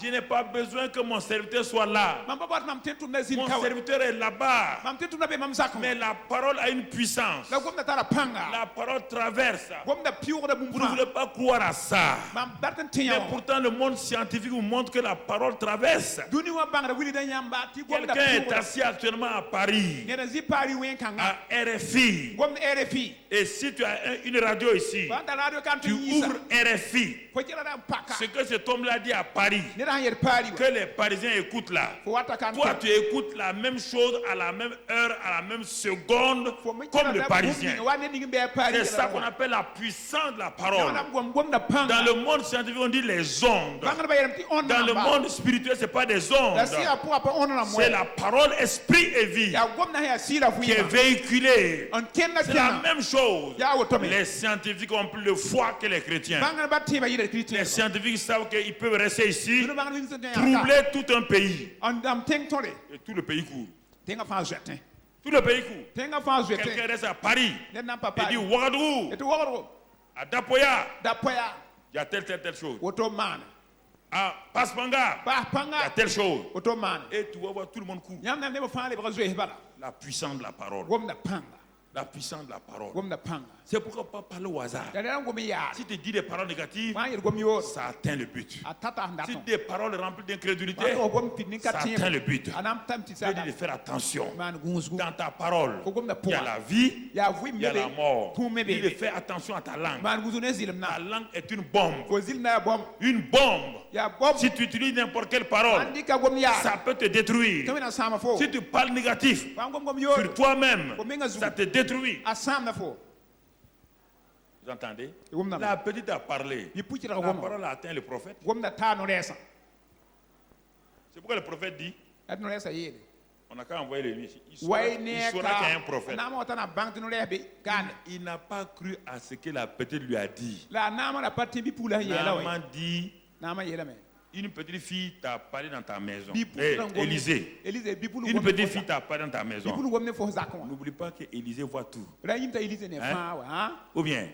Je n'ai pas besoin que mon serviteur soit là. Mon serviteur est là-bas. Mais la parole a une puissance. La parole traverse. Vous ne voulez pas croire à ça. Mais pourtant le monde scientifique vous montre que la parole traverse. Quelqu'un est assis actuellement à Paris, RFI. Et si tu as une radio ici, tu ouvres RFI. Ce que cet homme-là dit à Paris, que les Parisiens écoutent là. Toi, tu écoutes la même chose à la même heure, à la même seconde, comme le Parisien. C'est ça qu'on appelle la puissance de la parole. Dans le monde scientifique, on dit les ondes. Dans le monde spirituel, ce n'est pas des ondes. C'est la parole, esprit et vie qui est véhiculée. C'est la même chose. Les scientifiques ont plus de foi que les chrétiens. Les scientifiques savent qu'ils peuvent rester ici, troubler tout un pays. Et tout le pays court. Tout le pays court. Quelqu'un reste à Paris et dit Ouagadougou, à Dapoya, il y a telle chose. À Paspanga, il y a telle chose. Et tu vas voir tout le monde court. La puissance de la parole. La puissance de la parole. C'est pourquoi pas parler au hasard. Si tu dis des paroles négatives, ça atteint le but. Si des paroles remplies d'incrédulité, ça atteint le but. Je dis de faire attention. Dans ta parole, il y a la vie, il y a la mort. Il dit de faire attention à ta langue. Ta langue est une bombe. Une bombe. Si tu utilises n'importe quelle parole, ça peut te détruire. Si tu parles négatif sur toi-même, ça te détruit. Vous entendez? La petite a parlé. La parole a atteint le prophète. C'est pourquoi le prophète dit on n'a qu'à envoyer les nuits. Il saura qu'il y a un prophète. Il n'a pas cru à ce que la petite lui a dit. Naaman dit une petite fille t'a parlé dans ta maison. Élisée. Une petite fille t'a parlé dans ta maison. N'oublie pas que Élisée voit tout. Hein? Ou bien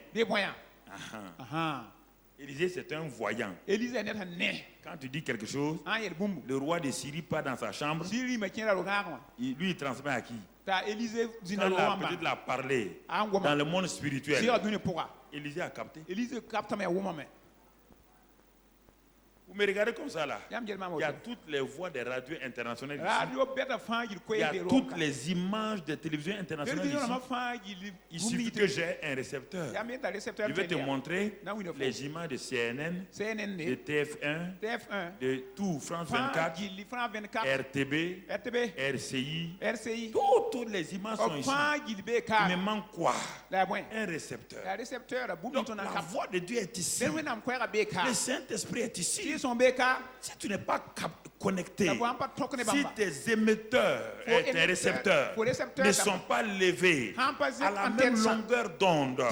Élisée, c'est un voyant. Quand tu dis quelque chose, le roi de Syrie part dans sa chambre. Lui, il transmet à qui? Quand la petite l'a parlé dans le monde spirituel, Élisée a capté. Vous me regardez comme ça là. Il y a toutes les voix des radios internationales ici. Il y a toutes les images des télévisions internationales ici. Il suffit que j'ai un récepteur. Je vais te montrer les images de CNN, de TF1, de tout, France 24, RTB, RCI. Toutes les images sont ici. Il me manque quoi? Un récepteur. Donc la voix de Dieu est ici. Le Saint-Esprit est ici. Si tu n'es pas connecté, si tes émetteurs et tes récepteurs ne sont pas levés à la même longueur d'onde,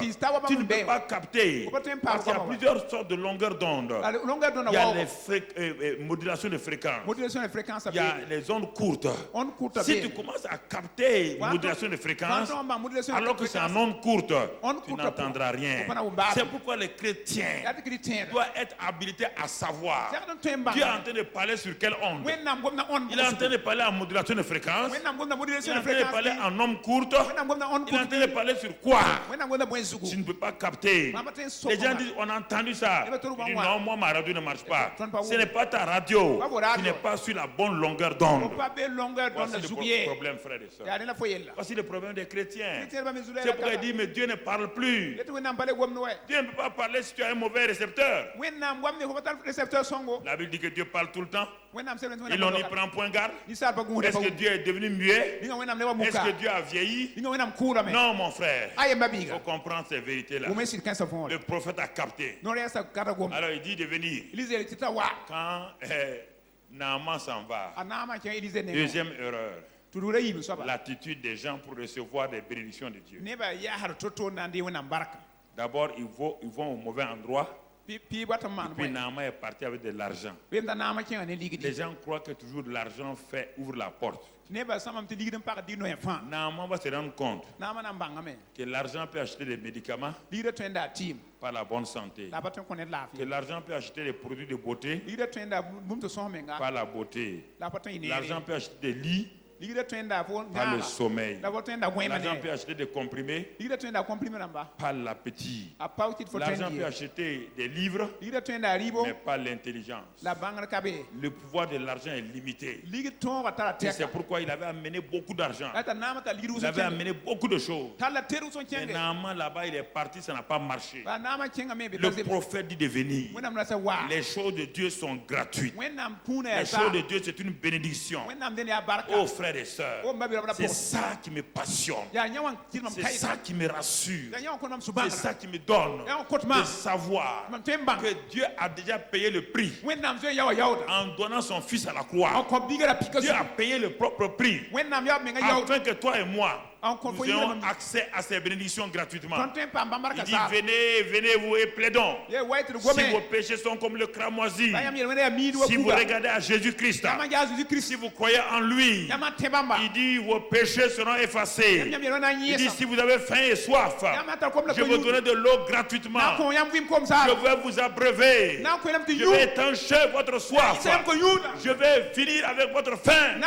tu ne peux pas capter. Parce qu'il y a plusieurs sortes de longueurs d'onde. Il y a les modulations de fréquence. Il y a les ondes courtes. Si tu commences à capter modulation de fréquence, alors que c'est en onde courte, tu n'entendras rien. C'est pourquoi les chrétiens doivent être habilités à savoir Dieu est en train de parler sur quelle onde. Il est en train de parler en modulation de fréquence. Il est en train de parler en onde courte. Il est en train de parler sur quoi? Tu ne peux pas capter. Les gens disent on a entendu ça. Ils disent non, moi ma radio ne marche pas. Ce n'est pas ta radio. Tu n'es pas sur la bonne longueur d'onde. Voici le problème, frères et sœurs. Voici le problème des chrétiens. C'est pourquoi il dit mais Dieu ne parle plus. Dieu ne peut pas parler si tu as un mauvais récepteur. La Bible dit que Dieu parle tout le temps. Et l'on y prend point garde. Est-ce que Dieu est devenu muet? Est-ce que Dieu a vieilli? Non, mon frère. Il faut comprendre ces vérités-là. Le prophète a capté. Alors il dit de venir. Quand Naaman s'en va, deuxième erreur, l'attitude des gens pour recevoir des bénédictions de Dieu. D'abord, ils vont au mauvais endroit. Puis Naaman est parti avec de l'argent. Les gens croient que toujours l'argent ouvre la porte. Naaman va se rendre compte que l'argent peut acheter des médicaments par la bonne santé. Que l'argent peut acheter des produits de beauté par la beauté. L'argent peut acheter des lits par le sommeil. L'argent peut acheter des comprimés par l'appétit. L'argent peut acheter des livres, mais pas l'intelligence. Le pouvoir de l'argent est limité. Et c'est pourquoi il avait amené beaucoup d'argent. Il avait amené beaucoup de choses. Et normalement là-bas il est parti, ça n'a pas marché. Le prophète dit de venir. Les choses de Dieu sont gratuites. Les choses de Dieu c'est une bénédiction. Oh frères et sœurs, c'est ça qui me passionne. C'est ça qui me rassure. C'est ça qui me donne de savoir que Dieu a déjà payé le prix en donnant son fils à la croix. Dieu a payé le propre prix afin que toi et moi nous ayons accès à ces bénédictions gratuitement. Il dit venez vous et plaidons. Si vos péchés sont comme le cramoisi, si vous regardez à Jésus-Christ, si vous croyez en lui, il dit vos péchés seront effacés. Il dit si vous avez faim et soif, je vais vous donner de l'eau gratuitement. Je vais vous abreuver. Je vais étancher votre soif. Je vais finir avec votre faim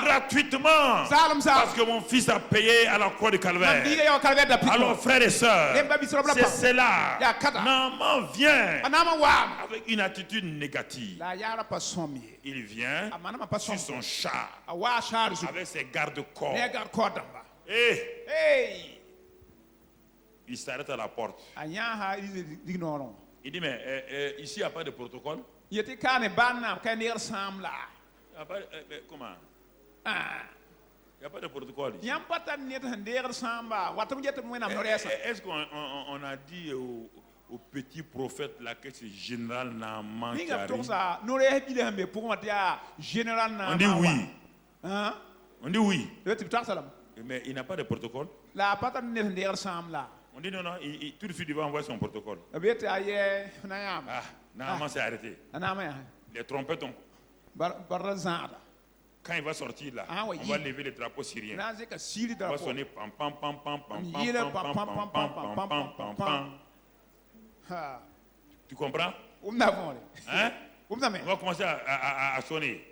gratuitement parce que mon fils a payé à la croix de Calvaire. Alors frères et sœurs, c'est cela. Normalement vient avec une attitude négative. Il vient sur son char avec ses garde-corps. Et il s'arrête à la porte. Il dit mais ici il n'y a pas de protocole. Comment? Il n'y a pas de protocole ici. Est-ce qu'on a dit au petit prophète là que c'est général Naaman qui arrive? On dit oui. On dit oui. Mais il n'a pas de protocole. On dit non, tout de suite il va envoyer son protocole. Naaman s'est arrêté. Les trompettes ont... Quand il va sortir là, on va lever le drapeau syrien. On va sonner pam pam pam pam pam pam pam pam pam. Tu comprends? Hein? On va commencer à sonner.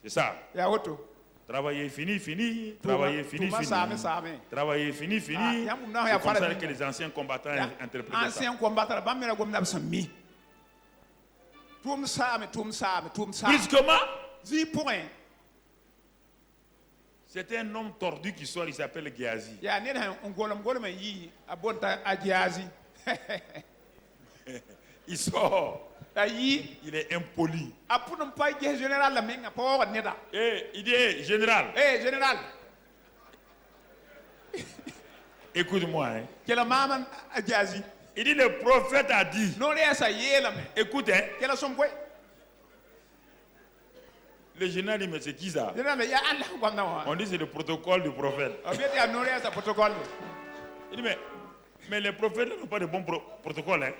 C'est ça. Travailler fini. Travailler fini. Travailler fini. C'est comme ça que les anciens combattants interprétaient ça. Brusquement, c'était un homme tordu qui sort, il s'appelle Géasi. Il sort. Il est impoli. Et il dit général. Écoute-moi. Il dit le prophète a dit. Écoute. Le général dit mais c'est qui ça? On dit c'est le protocole du prophète. Il dit mais les prophètes n'ont pas de bon protocole. Et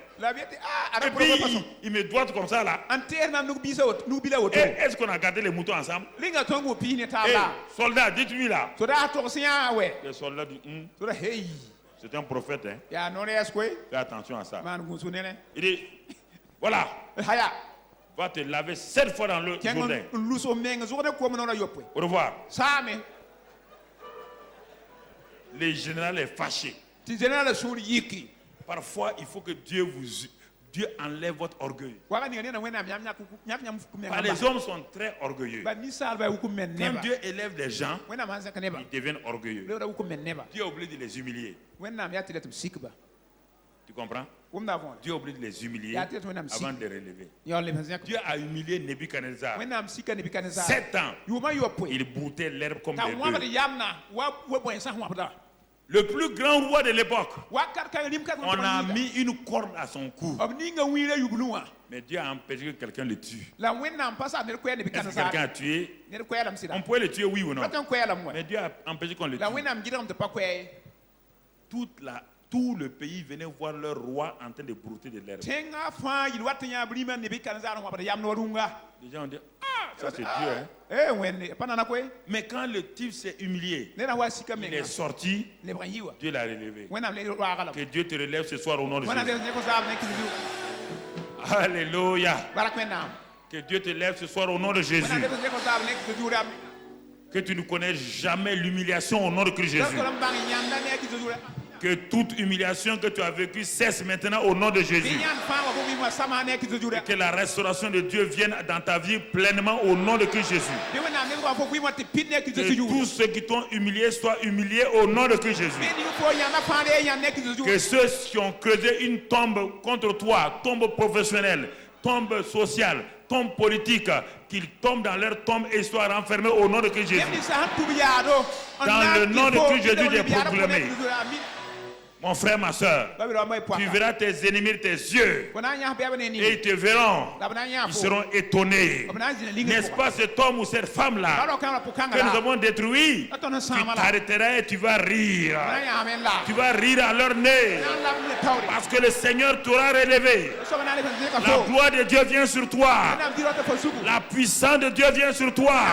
puis il me doit comme ça là. Est-ce qu'on a gardé les moutons ensemble? Soldat, dites-lui là. Les soldats disent c'est un prophète. Fais attention à ça. Il dit voilà. Va te laver 7 fois dans le Jourdain. Au revoir. Le général est fâché. Parfois, il faut que Dieu enlève votre orgueil. Les hommes sont très orgueilleux. Quand Dieu élève des gens, ils deviennent orgueilleux. Dieu oublie de les humilier. Tu comprends? Dieu oublie de les humilier avant de les relever. Dieu a humilié Nebuchadnezzar. 7 ans, il broutait l'herbe comme des bœufs. Le plus grand roi de l'époque, on a mis une corde à son cou. Mais Dieu a empêché que quelqu'un le tue. Est-ce que quelqu'un a tué? On pouvait le tuer, oui ou non? Mais Dieu a empêché qu'on le tue. tout le pays venait voir leur roi en train de brouter de l'herbe. Les gens ont dit, ah, ça c'est Dieu. Hein? Mais quand le type s'est humilié, il est sorti, Dieu l'a relevé. Que Dieu te relève ce soir au nom de Jésus. Alléluia. Que Dieu te lève ce soir au nom de Jésus. Que tu ne connais jamais l'humiliation au nom de Christ Jésus. Que toute humiliation que tu as vécue cesse maintenant au nom de Jésus. Et que la restauration de Dieu vienne dans ta vie pleinement au nom de Christ Jésus. Que tous ceux qui t'ont humilié soient humiliés au nom de Christ Jésus. Que ceux qui ont creusé une tombe contre toi, tombe professionnelle, tombe sociale, tombe politique, qu'ils tombent dans leur tombe et soient renfermés au nom de Christ Jésus. Dans le nom de Christ Jésus, j'ai proclamé. Mon frère, ma soeur, tu verras tes ennemis tes yeux et ils te verront, ils seront étonnés. N'est-ce pas cet homme ou cette femme-là que nous avons détruit? Tu t'arrêteras et tu vas rire. Tu vas rire à leur nez parce que le Seigneur t'aura relevé. La gloire de Dieu vient sur toi. La puissance de Dieu vient sur toi.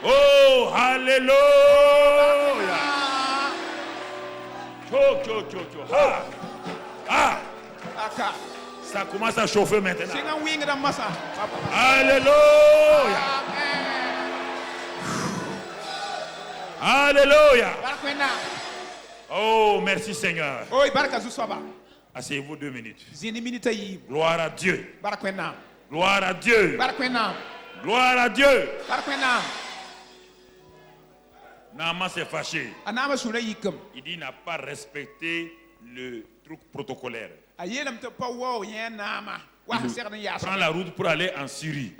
Oh, alléluia. Ah. Ah. Ça commence à chauffer maintenant. Alléluia. Alléluia. Oh, merci Seigneur. Asseyez-vous 2 minutes. Gloire à Dieu. Gloire à Dieu. Gloire à Dieu. Naaman s'est fâché. Il dit qu'il n'a pas respecté le truc protocolaire. Il prend la route pour aller en Syrie.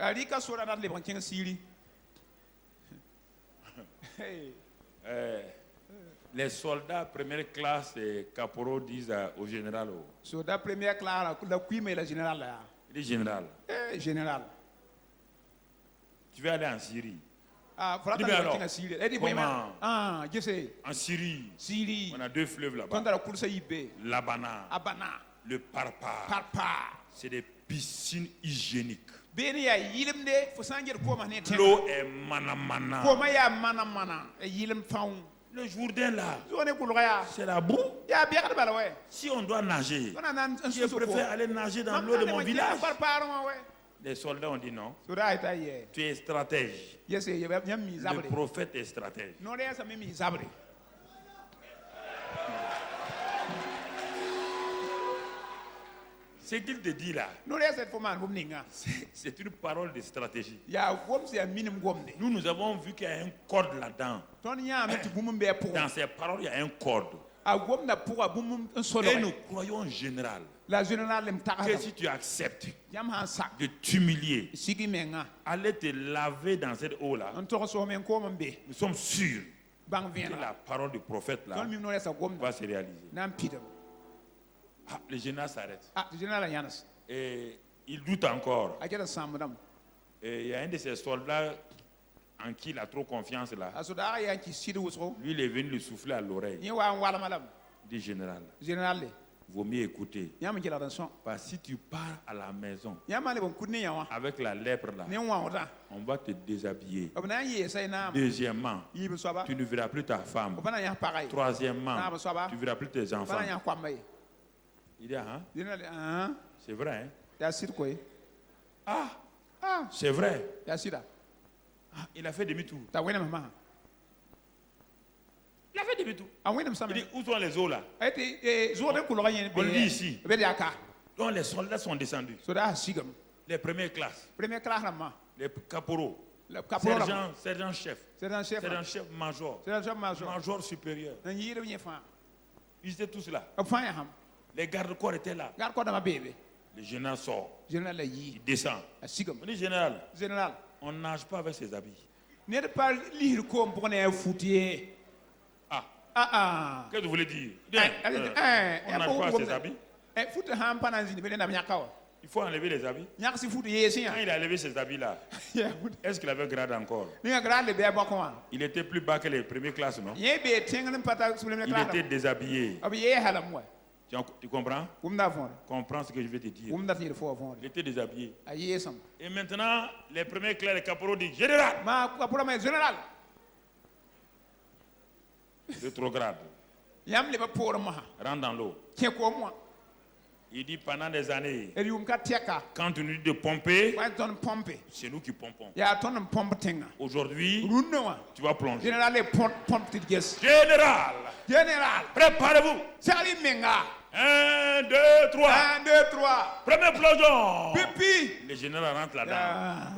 Les soldats première classe et caporaux disent au général. Soldat première classe, le général. Il dit général. Général. Tu veux aller en Syrie? Alors, comment? En Syrie, on a 2 fleuves là-bas. L'Abana, le Parpa. C'est des piscines hygiéniques. L'eau est manamana. Le Jourdain là, c'est la boue. Si on doit nager, je préfère aller nager dans l'eau de mon village. Les soldats ont dit non. Tu es stratège. Le prophète est stratège. Ce qu'il te dit là, c'est une parole de stratégie. Nous avons vu qu'il y a un code là-dedans. Dans ces paroles, il y a un code. Et nous croyons en général que si tu acceptes de t'humilier, aller te laver dans cette eau-là, nous sommes sûrs que la parole du prophète là va se réaliser. Le général s'arrête. Et il doute encore. Et il y a un de ces soldats en qui il a trop confiance là. Lui, il est venu lui souffler à l'oreille. Il dit général, vaut mieux écouter. Parce que si tu pars à la maison avec la lèpre là, on va te déshabiller. Deuxièmement, tu ne verras plus ta femme. Troisièmement, tu ne verras plus tes enfants. Il dit, hein? C'est vrai, hein? Ah, c'est vrai. Il a fait demi-tour. Il a fait demi-tour. Il dit, où sont les eaux là? On lit ici. Donc les soldats sont descendus. Les premières classes. Les caporaux. Sergent-chef. Sergent-chef major. Major supérieur. Ils étaient tous là. Les gardes-corps étaient là. Le général sort. Il descend. On dit général, on ne nage pas avec ses habits. Qu'est-ce que vous voulez dire? On ne nage pas avec ses habits. Il faut enlever les habits. Quand il a enlevé ses habits-là, est-ce qu'il avait grade encore? Il était plus bas que les premières classes, non? Il était déshabillé. Tu comprends? Comprends ce que je vais te dire. Il était déshabillé. Et maintenant, les premiers clercs, les caporaux disent général. Rétrograde. Rentre dans l'eau. Il dit pendant des années, quand tu nous dis de pomper, c'est nous qui pompons. Aujourd'hui, tu vas plonger. Général, préparez-vous. 1, 2, 3. Premier plongeon. Le général rentre là-dedans.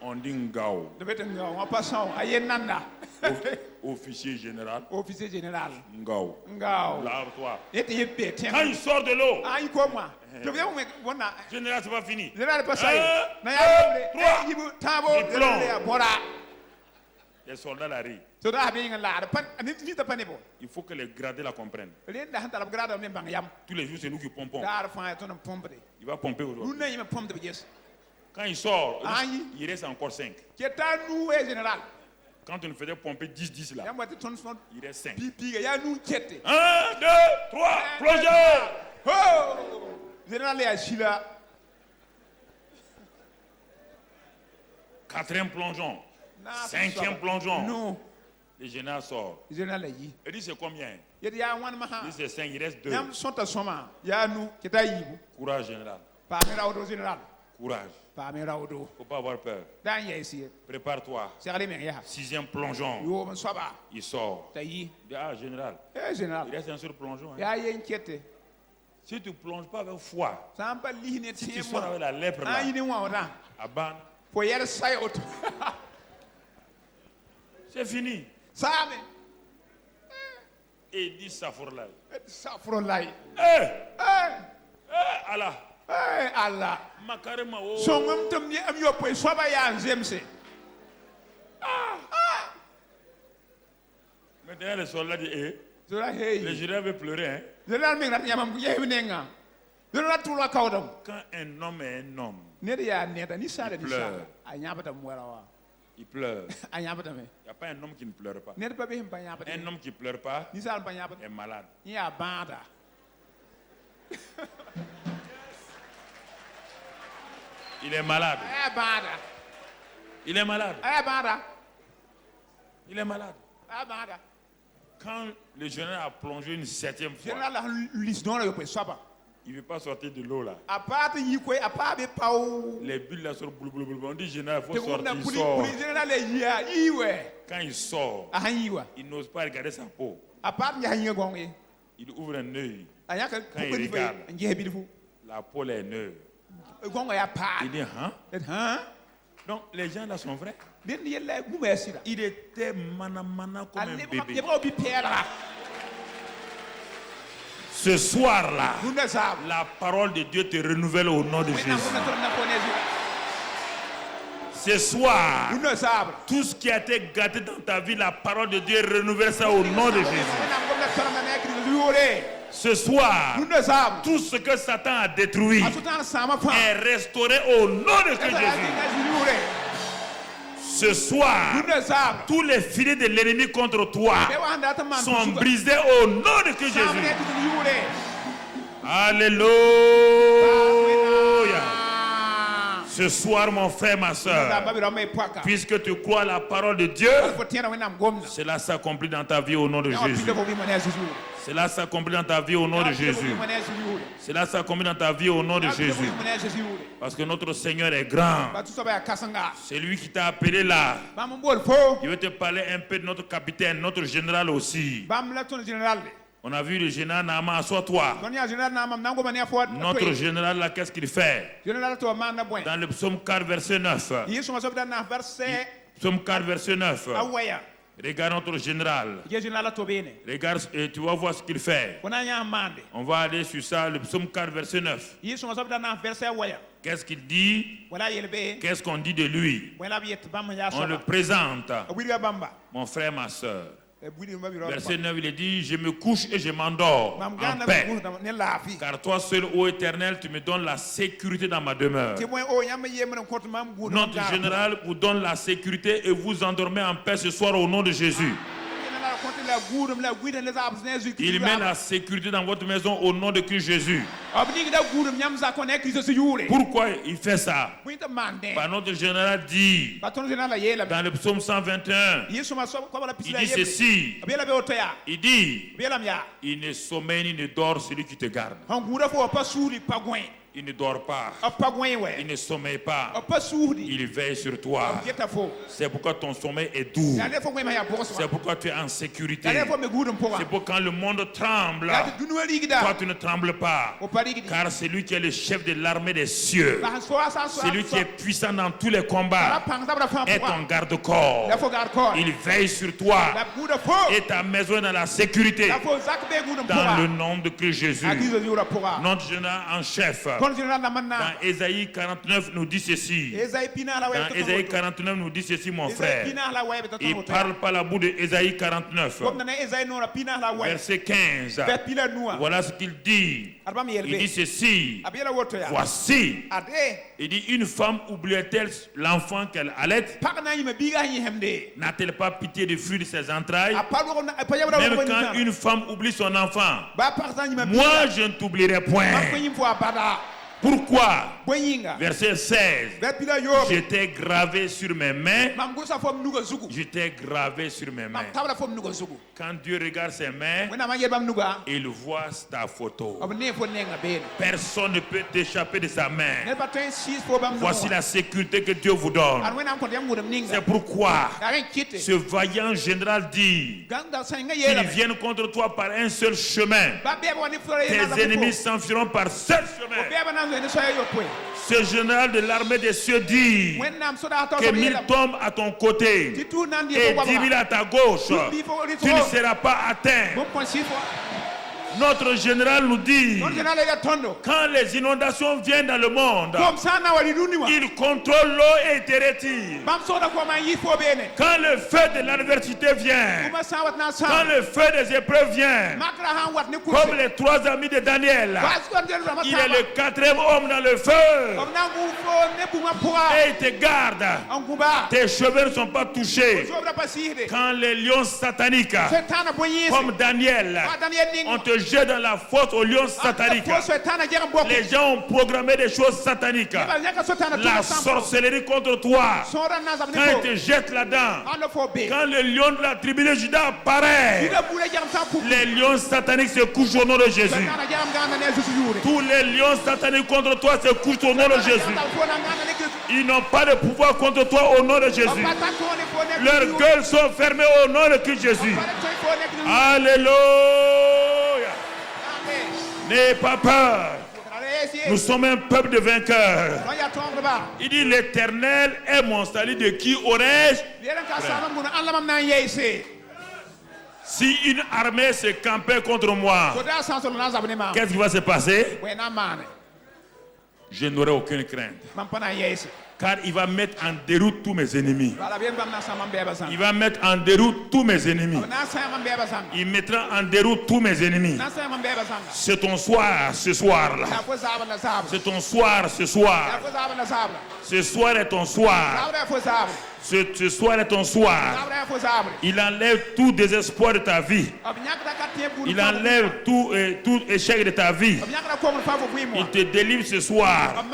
On dit Ngao. Officier général. Ngao. Lave-toi. Quand il sort de l'eau, général, c'est pas fini. 1, 2, 3. Il plonge. Les soldats la rient. Il faut que les gradés la comprennent. Tous les jours, c'est nous qui pompons. Il va pomper aujourd'hui. Quand il sort, il reste encore 5. Quand on nous faisait pomper 10 là, il reste 5. 1, 2, 3, plongeur! Quatrième plongeon. 5e plongeon. Le général sort. Il dit c'est combien? Il dit c'est 5, il reste 2. Courage général. Courage. Il ne faut pas avoir peur. Prépare-toi. 6e plongeon. Il sort. Il dit général. Il reste un seul plongeon. Hein. Si tu ne plonges pas avec foi, si tu sors avec la lèpre là, Aban, c'est fini. Et il dit Safourlaï. Allah. Allah. Makarema o. Maintenant le soldat dit le général veut pleurer. Hein? Quand un homme est un homme, il pleure. Il pleure. Il n'y a pas un homme qui ne pleure pas. Un homme qui ne pleure pas est malade. Il est malade. Il est malade. Il est malade. Quand le général a plongé une 7e fois, il ne veut pas sortir de l'eau là. Les bulles là sont boulou. On dit général, il faut sortir. Il sort. Quand il sort, il n'ose pas regarder sa peau. Il ouvre un œil. Quand il regarde, la peau est neuve. Il dit hein? Donc les gens là sont vrais. Il était manamana comme un bébé. Ce soir-là, la parole de Dieu te renouvelle au nom de Jésus. Ce soir, tout ce qui a été gâté dans ta vie, la parole de Dieu renouvelle ça au nom de Jésus. Ce soir, tout ce que Satan a détruit est restauré au nom de Jésus. Ce soir, tous les filets de l'ennemi contre toi sont brisés au nom de Jésus. Alléluia. Ce soir, mon frère, ma soeur, puisque tu crois la parole de Dieu, cela s'accomplit dans ta vie au nom de Jésus. Cela s'accomplit dans ta vie au nom de Jésus. Cela s'accomplit dans ta vie au nom de Jésus. Parce que notre Seigneur est grand. C'est lui qui t'a appelé là. Je vais te parler un peu de notre capitaine, notre général aussi. On a vu le général Naaman, assois-toi. Notre général là, qu'est-ce qu'il fait? Dans le psaume 4, verset 9. Psaume 4, verset 9. Regarde notre général. Regarde et tu vas voir ce qu'il fait. On va aller sur ça, le psaume 4, verset 9. Qu'est-ce qu'il dit? Qu'est-ce qu'on dit de lui? On le présente. Mon frère, ma soeur. Verset 9, il est dit, je me couche et je m'endors en paix. Car toi seul, ô Éternel, tu me donnes la sécurité dans ma demeure. Notre général vous donne la sécurité et vous endormez en paix ce soir au nom de Jésus. Il met la sécurité dans votre maison au nom de Christ Jésus. Pourquoi il fait ça? Par notre général dit dans le psaume 121, il dit ceci, il dit, il ne sommeille ni ne dort celui qui te garde. Il ne dort pas, il ne sommeille pas, il veille sur toi. C'est pourquoi ton sommeil est doux. C'est pourquoi tu es en sécurité. C'est pourquoi quand le monde tremble, toi tu ne trembles pas. Car c'est lui qui est le chef de l'armée des cieux, celui qui est puissant dans tous les combats, est ton garde-corps. Il veille sur toi et ta maison est dans la sécurité. Dans le nom de Christ Jésus, notre général en chef. Dans Ésaïe 49 nous dit ceci. Dans Ésaïe 49 nous dit ceci, mon frère. Il parle par la bouche de Ésaïe 49. Verset 15. Voilà ce qu'il dit. Il dit ceci. Voici. Il dit, une femme oubliait-elle l'enfant qu'elle allait? N'a-t-elle pas pitié du fruit de ses entrailles? Même quand une femme oublie son enfant, moi je ne t'oublierai point. Pourquoi? Verset 16. J'étais gravé sur mes mains. J'étais gravé sur mes mains. Quand Dieu regarde ses mains, il voit ta photo. Personne ne peut t'échapper de sa main. Voici la sécurité que Dieu vous donne. C'est pourquoi ce vaillant général dit qu'ils viennent contre toi par un seul chemin. Tes ennemis s'enfuiront par seul chemin. Ce général de l'armée des cieux dit que 1000 tombent à ton côté et 10 000 à ta gauche. Tu ne seras pas atteint. Notre général nous dit, quand les inondations viennent dans le monde, il contrôle l'eau et te retire. Quand le feu de l'adversité vient, quand le feu des épreuves vient, comme les 3 amis de Daniel, il est le 4e homme dans le feu et il te garde. Tes cheveux ne sont pas touchés. Quand les lions sataniques, comme Daniel, on te jette dans la fosse aux lions sataniques. Les gens ont programmé des choses sataniques. La sorcellerie contre toi, quand ils te jettent là-dedans, quand le lion de la tribu de Juda apparaît, les lions sataniques se couchent au nom de Jésus. Tous les lions sataniques contre toi se couchent au nom de Jésus. Ils n'ont pas de pouvoir contre toi au nom de Jésus. Leurs gueules sont fermées au nom de Christ Jésus. Alléluia. N'ayez pas peur. Nous sommes un peuple de vainqueurs. Il dit, l'Éternel est mon salut, de qui aurais-je? Si une armée se campait contre moi, qu'est-ce qui va se passer? Je n'aurai aucune crainte. Car il va mettre en déroute tous mes ennemis. Il va mettre en déroute tous mes ennemis. Il mettra en déroute tous mes ennemis. C'est ton soir ce soir-là. C'est ton soir ce soir. Ce soir est ton soir. Ce soir est ton soir. Il enlève tout désespoir de ta vie. Il enlève tout échec de ta vie. Il te délivre ce soir.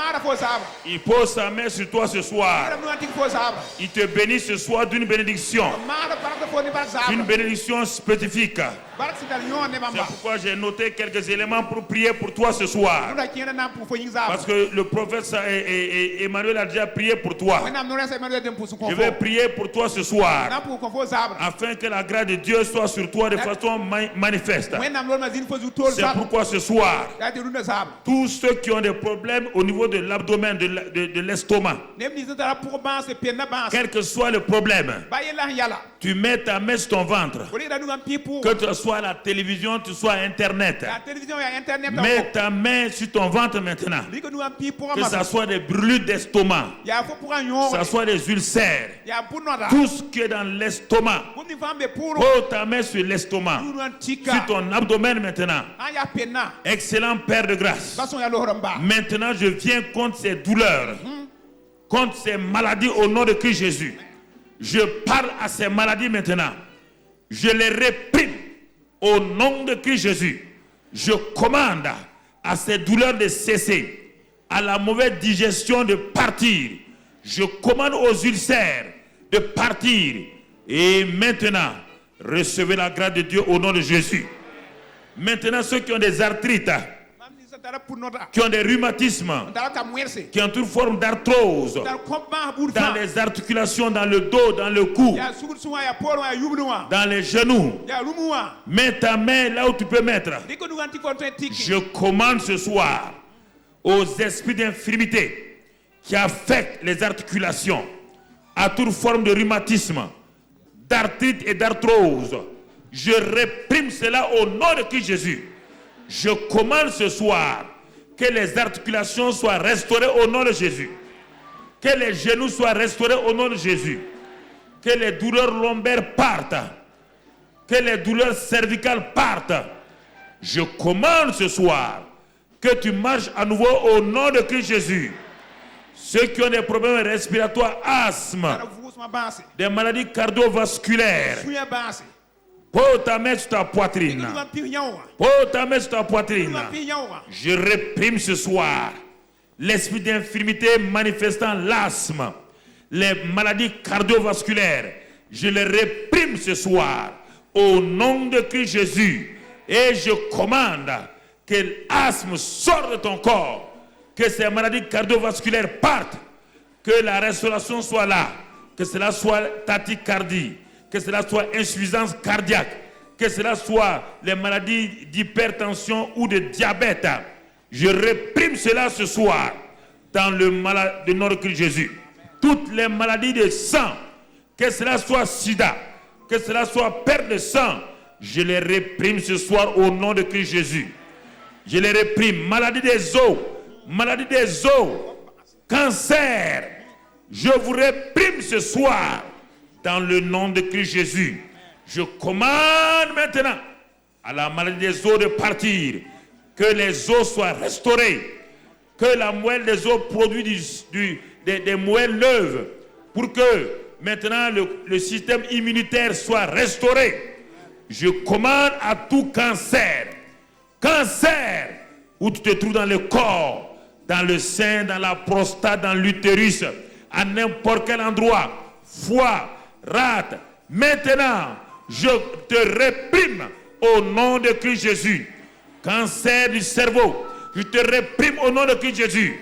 Il pose sa main sur toi ce soir. Il te bénit ce soir d'une bénédiction. Une bénédiction spécifique. C'est pourquoi j'ai noté quelques éléments pour prier pour toi ce soir. Parce que le prophète Emmanuel a déjà prié pour toi. Je vais prier pour toi ce soir, afin que la grâce de Dieu soit sur toi de façon manifeste. C'est pourquoi ce soir, tous ceux qui ont des problèmes au niveau de l'abdomen, de l'estomac, quel que soit le problème, tu mets ta main sur ton ventre, que ce soit soit la télévision, tu sois Internet. Mets ta main sur ton ventre maintenant. Que ça soit des brûlures d'estomac, que ça soit des ulcères, tout ce qui est dans l'estomac. Pose ta main sur l'estomac, sur ton abdomen maintenant. Excellent Père de grâce. Maintenant, je viens contre ces douleurs, contre ces maladies au nom de Christ Jésus. Je parle à ces maladies maintenant. Je les réprime au nom de Christ Jésus. Je commande à ces douleurs de cesser, à la mauvaise digestion de partir. Je commande aux ulcères de partir. Et maintenant, recevez la grâce de Dieu au nom de Jésus. Maintenant, ceux qui ont des arthrites, qui ont des rhumatismes, qui ont toute forme d'arthrose, dans les articulations, dans le dos, dans le cou, dans les genoux, mets ta main là où tu peux mettre. Je commande ce soir aux esprits d'infirmité qui affectent les articulations, à toute forme de rhumatisme, d'arthrite et d'arthrose. Je réprime cela au nom de Christ Jésus. Je commande ce soir que les articulations soient restaurées au nom de Jésus. Que les genoux soient restaurés au nom de Jésus. Que les douleurs lombaires partent. Que les douleurs cervicales partent. Je commande ce soir que tu marches à nouveau au nom de Christ Jésus. Ceux qui ont des problèmes respiratoires, asthme, des maladies cardiovasculaires, pose ta main sur ta poitrine. Pose ta main sur ta poitrine. Je réprime ce soir l'esprit d'infirmité manifestant l'asthme, les maladies cardiovasculaires. Je les réprime ce soir au nom de Christ Jésus. Et je commande que l'asthme sorte de ton corps, que ces maladies cardiovasculaires partent, que la restauration soit là, que cela soit tachycardie, que cela soit insuffisance cardiaque, que cela soit les maladies d'hypertension ou de diabète. Je réprime cela ce soir dans le nom de Christ Jésus. Toutes les maladies de sang, que cela soit sida, que cela soit perte de sang, je les réprime ce soir au nom de Christ Jésus. Je les réprime. Maladie des os, cancer, je vous réprime ce soir dans le nom de Christ Jésus. Je commande maintenant à la maladie des os de partir, que les os soient restaurés, que la moelle des os produise des moelles neuves, pour que maintenant le système immunitaire soit restauré. Je commande à tout cancer où tu te trouves dans le corps, dans le sein, dans la prostate, dans l'utérus, à n'importe quel endroit, foie, rate, maintenant je te réprime au nom de Christ Jésus. Cancer du cerveau, je te réprime au nom de Christ Jésus.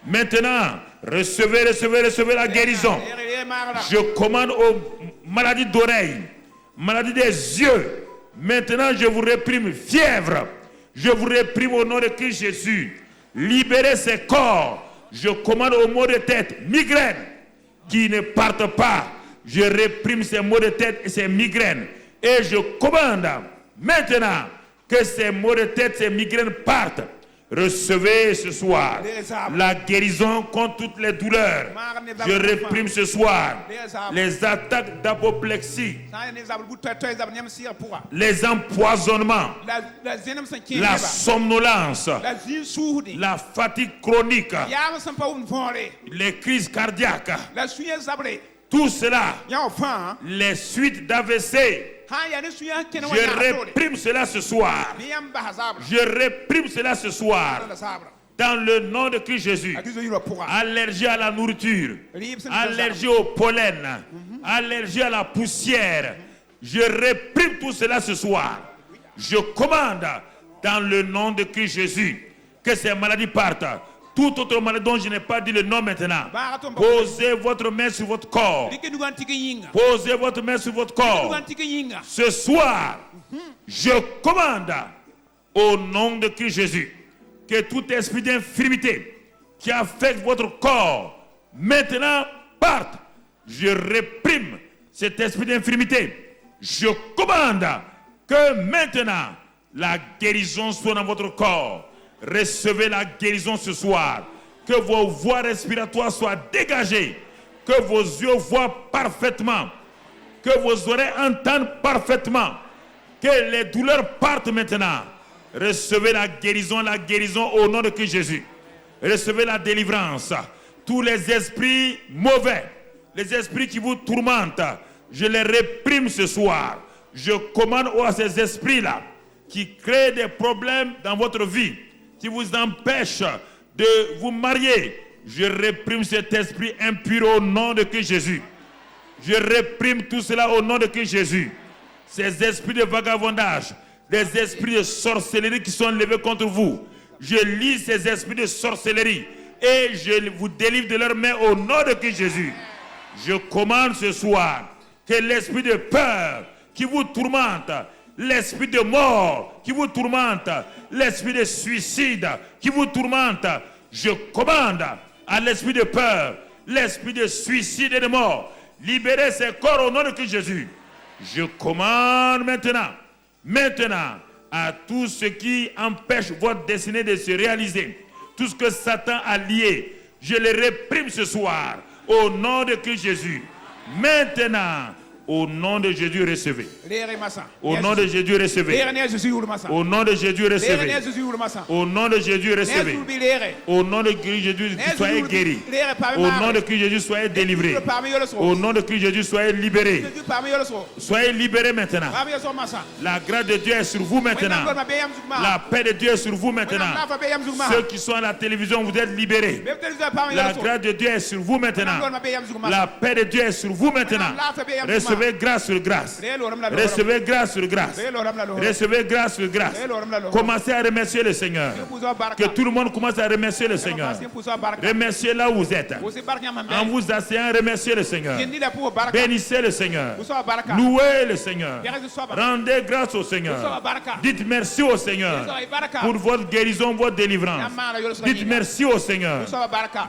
Maintenant, recevez la guérison. Je commande aux maladies d'oreilles, maladies des yeux. Maintenant, je vous réprime fièvre. Je vous réprime au nom de Christ Jésus. Libérez ces corps. Je commande aux maux de tête, migraines, qui ne partent pas. Je réprime ces maux de tête et ces migraines. Et je commande maintenant que ces maux de tête, ces migraines partent. Recevez ce soir la guérison contre toutes les douleurs. Je réprime ce soir les attaques d'apoplexie, les empoisonnements, la somnolence, la fatigue chronique, les crises cardiaques. Tout cela, les suites d'AVC, je réprime cela ce soir. Je réprime cela ce soir. Dans le nom de Christ Jésus. Allergie à la nourriture, allergie au pollen, allergie à la poussière. Je réprime tout cela ce soir. Je commande dans le nom de Christ Jésus que ces maladies partent. Toute autre maladie dont je n'ai pas dit le nom maintenant. Posez votre main sur votre corps. Posez votre main sur votre corps. Ce soir, je commande au nom de Christ Jésus que tout esprit d'infirmité qui affecte votre corps maintenant parte. Je réprime cet esprit d'infirmité. Je commande Que maintenant, la guérison soit dans votre corps. Recevez la guérison ce soir. Que vos voies respiratoires soient dégagées. Que vos yeux voient parfaitement. Que vos oreilles entendent parfaitement. Que les douleurs partent maintenant. Recevez la guérison au nom de Christ Jésus. Recevez la délivrance. Tous les esprits mauvais, les esprits qui vous tourmentent, je les réprime ce soir. Je commande à ces esprits-là qui créent des problèmes dans votre vie, qui vous empêchent de vous marier. Je réprime cet esprit impur au nom de Christ Jésus. Je réprime tout cela au nom de Christ Jésus. Ces esprits de vagabondage, des esprits de sorcellerie qui sont levés contre vous. Je lis ces esprits de sorcellerie et je vous délivre de leurs mains au nom de Christ Jésus. Je commande ce soir que l'esprit de peur qui vous tourmente, l'esprit de mort qui vous tourmente, l'esprit de suicide qui vous tourmente, je commande à l'esprit de peur, l'esprit de suicide et de mort, libérez ces corps au nom de Christ Jésus. Je commande maintenant, à tout ce qui empêche votre destinée de se réaliser, tout ce que Satan a lié, je le réprime ce soir au nom de Christ Jésus. Maintenant, au nom de Jésus, recevez. Au nom de Jésus, recevez. Au nom de Jésus, recevez. Au nom de Jésus, recevez. Au nom de Christ Jésus, soyez guéris. Au nom de Christ Jésus, soyez délivrés. Au nom de Christ Jésus, soyez libérés. Soyez libérés maintenant. La grâce de Dieu est sur vous maintenant. La paix de Dieu est sur vous maintenant. Ceux qui sont à la télévision, vous êtes libérés. La grâce de Dieu est sur vous maintenant. La paix de Dieu est sur vous maintenant. Recevez grâce sur grâce. Recevez grâce sur grâce. Recevez grâce sur grâce. Commencez à remercier le Seigneur. Que tout le monde commence à remercier le Seigneur. Remerciez là où vous êtes. En vous asseyant, remerciez le Seigneur. Bénissez le Seigneur. Louez le Seigneur. Rendez grâce au Seigneur. Dites merci au Seigneur pour votre guérison, votre délivrance. Dites merci au Seigneur.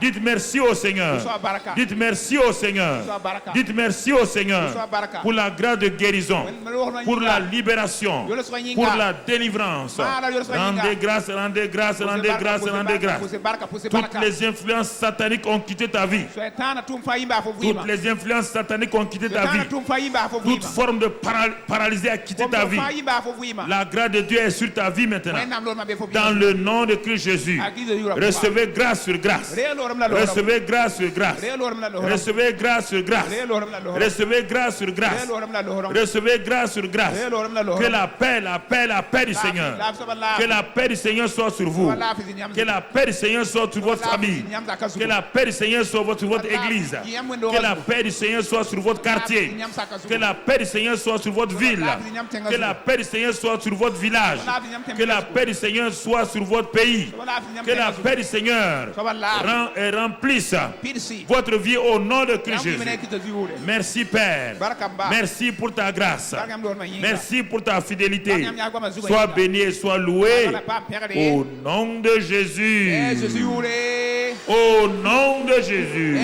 Dites merci au Seigneur. Dites merci au Seigneur. Dites merci au Seigneur. Pour la grâce de guérison, pour la libération, pour la délivrance. Rendez grâce, rendez grâce, rendez grâce, rendez grâce. Toutes les influences sataniques ont quitté ta vie. Toutes les influences sataniques ont quitté ta vie. Toute forme de paralysie a quitté ta vie. La grâce de Dieu est sur ta vie maintenant. Dans le nom de Christ Jésus. Recevez grâce sur grâce. Recevez grâce sur grâce. Recevez grâce sur grâce. Recevez grâce sur grâce. Recevez grâce sur grâce. Que la paix du Seigneur. Que la paix du Seigneur soit sur vous. Que la paix du Seigneur soit sur votre famille. Que la paix du Seigneur soit sur votre église. Que la paix du Seigneur soit sur votre quartier. Que la paix du Seigneur soit sur votre ville. Que la paix du Seigneur soit sur votre village. Que la paix du Seigneur soit sur votre pays. Que la paix du Seigneur remplisse votre vie au nom de Christ Jésus. Merci Père. Merci pour ta grâce. Merci pour ta fidélité. Sois béni et sois loué. Au nom de Jésus. Au nom de Jésus.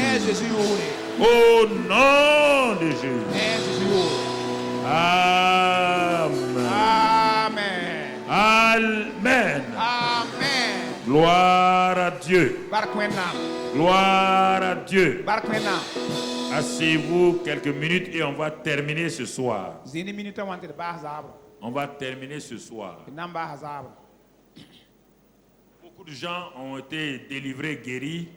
Au nom de Jésus. Amen. Amen. Amen. Gloire à Dieu. Gloire à Dieu. Asseyez-vous quelques minutes et on va terminer ce soir. On va terminer ce soir. Beaucoup de gens ont été délivrés, guéris.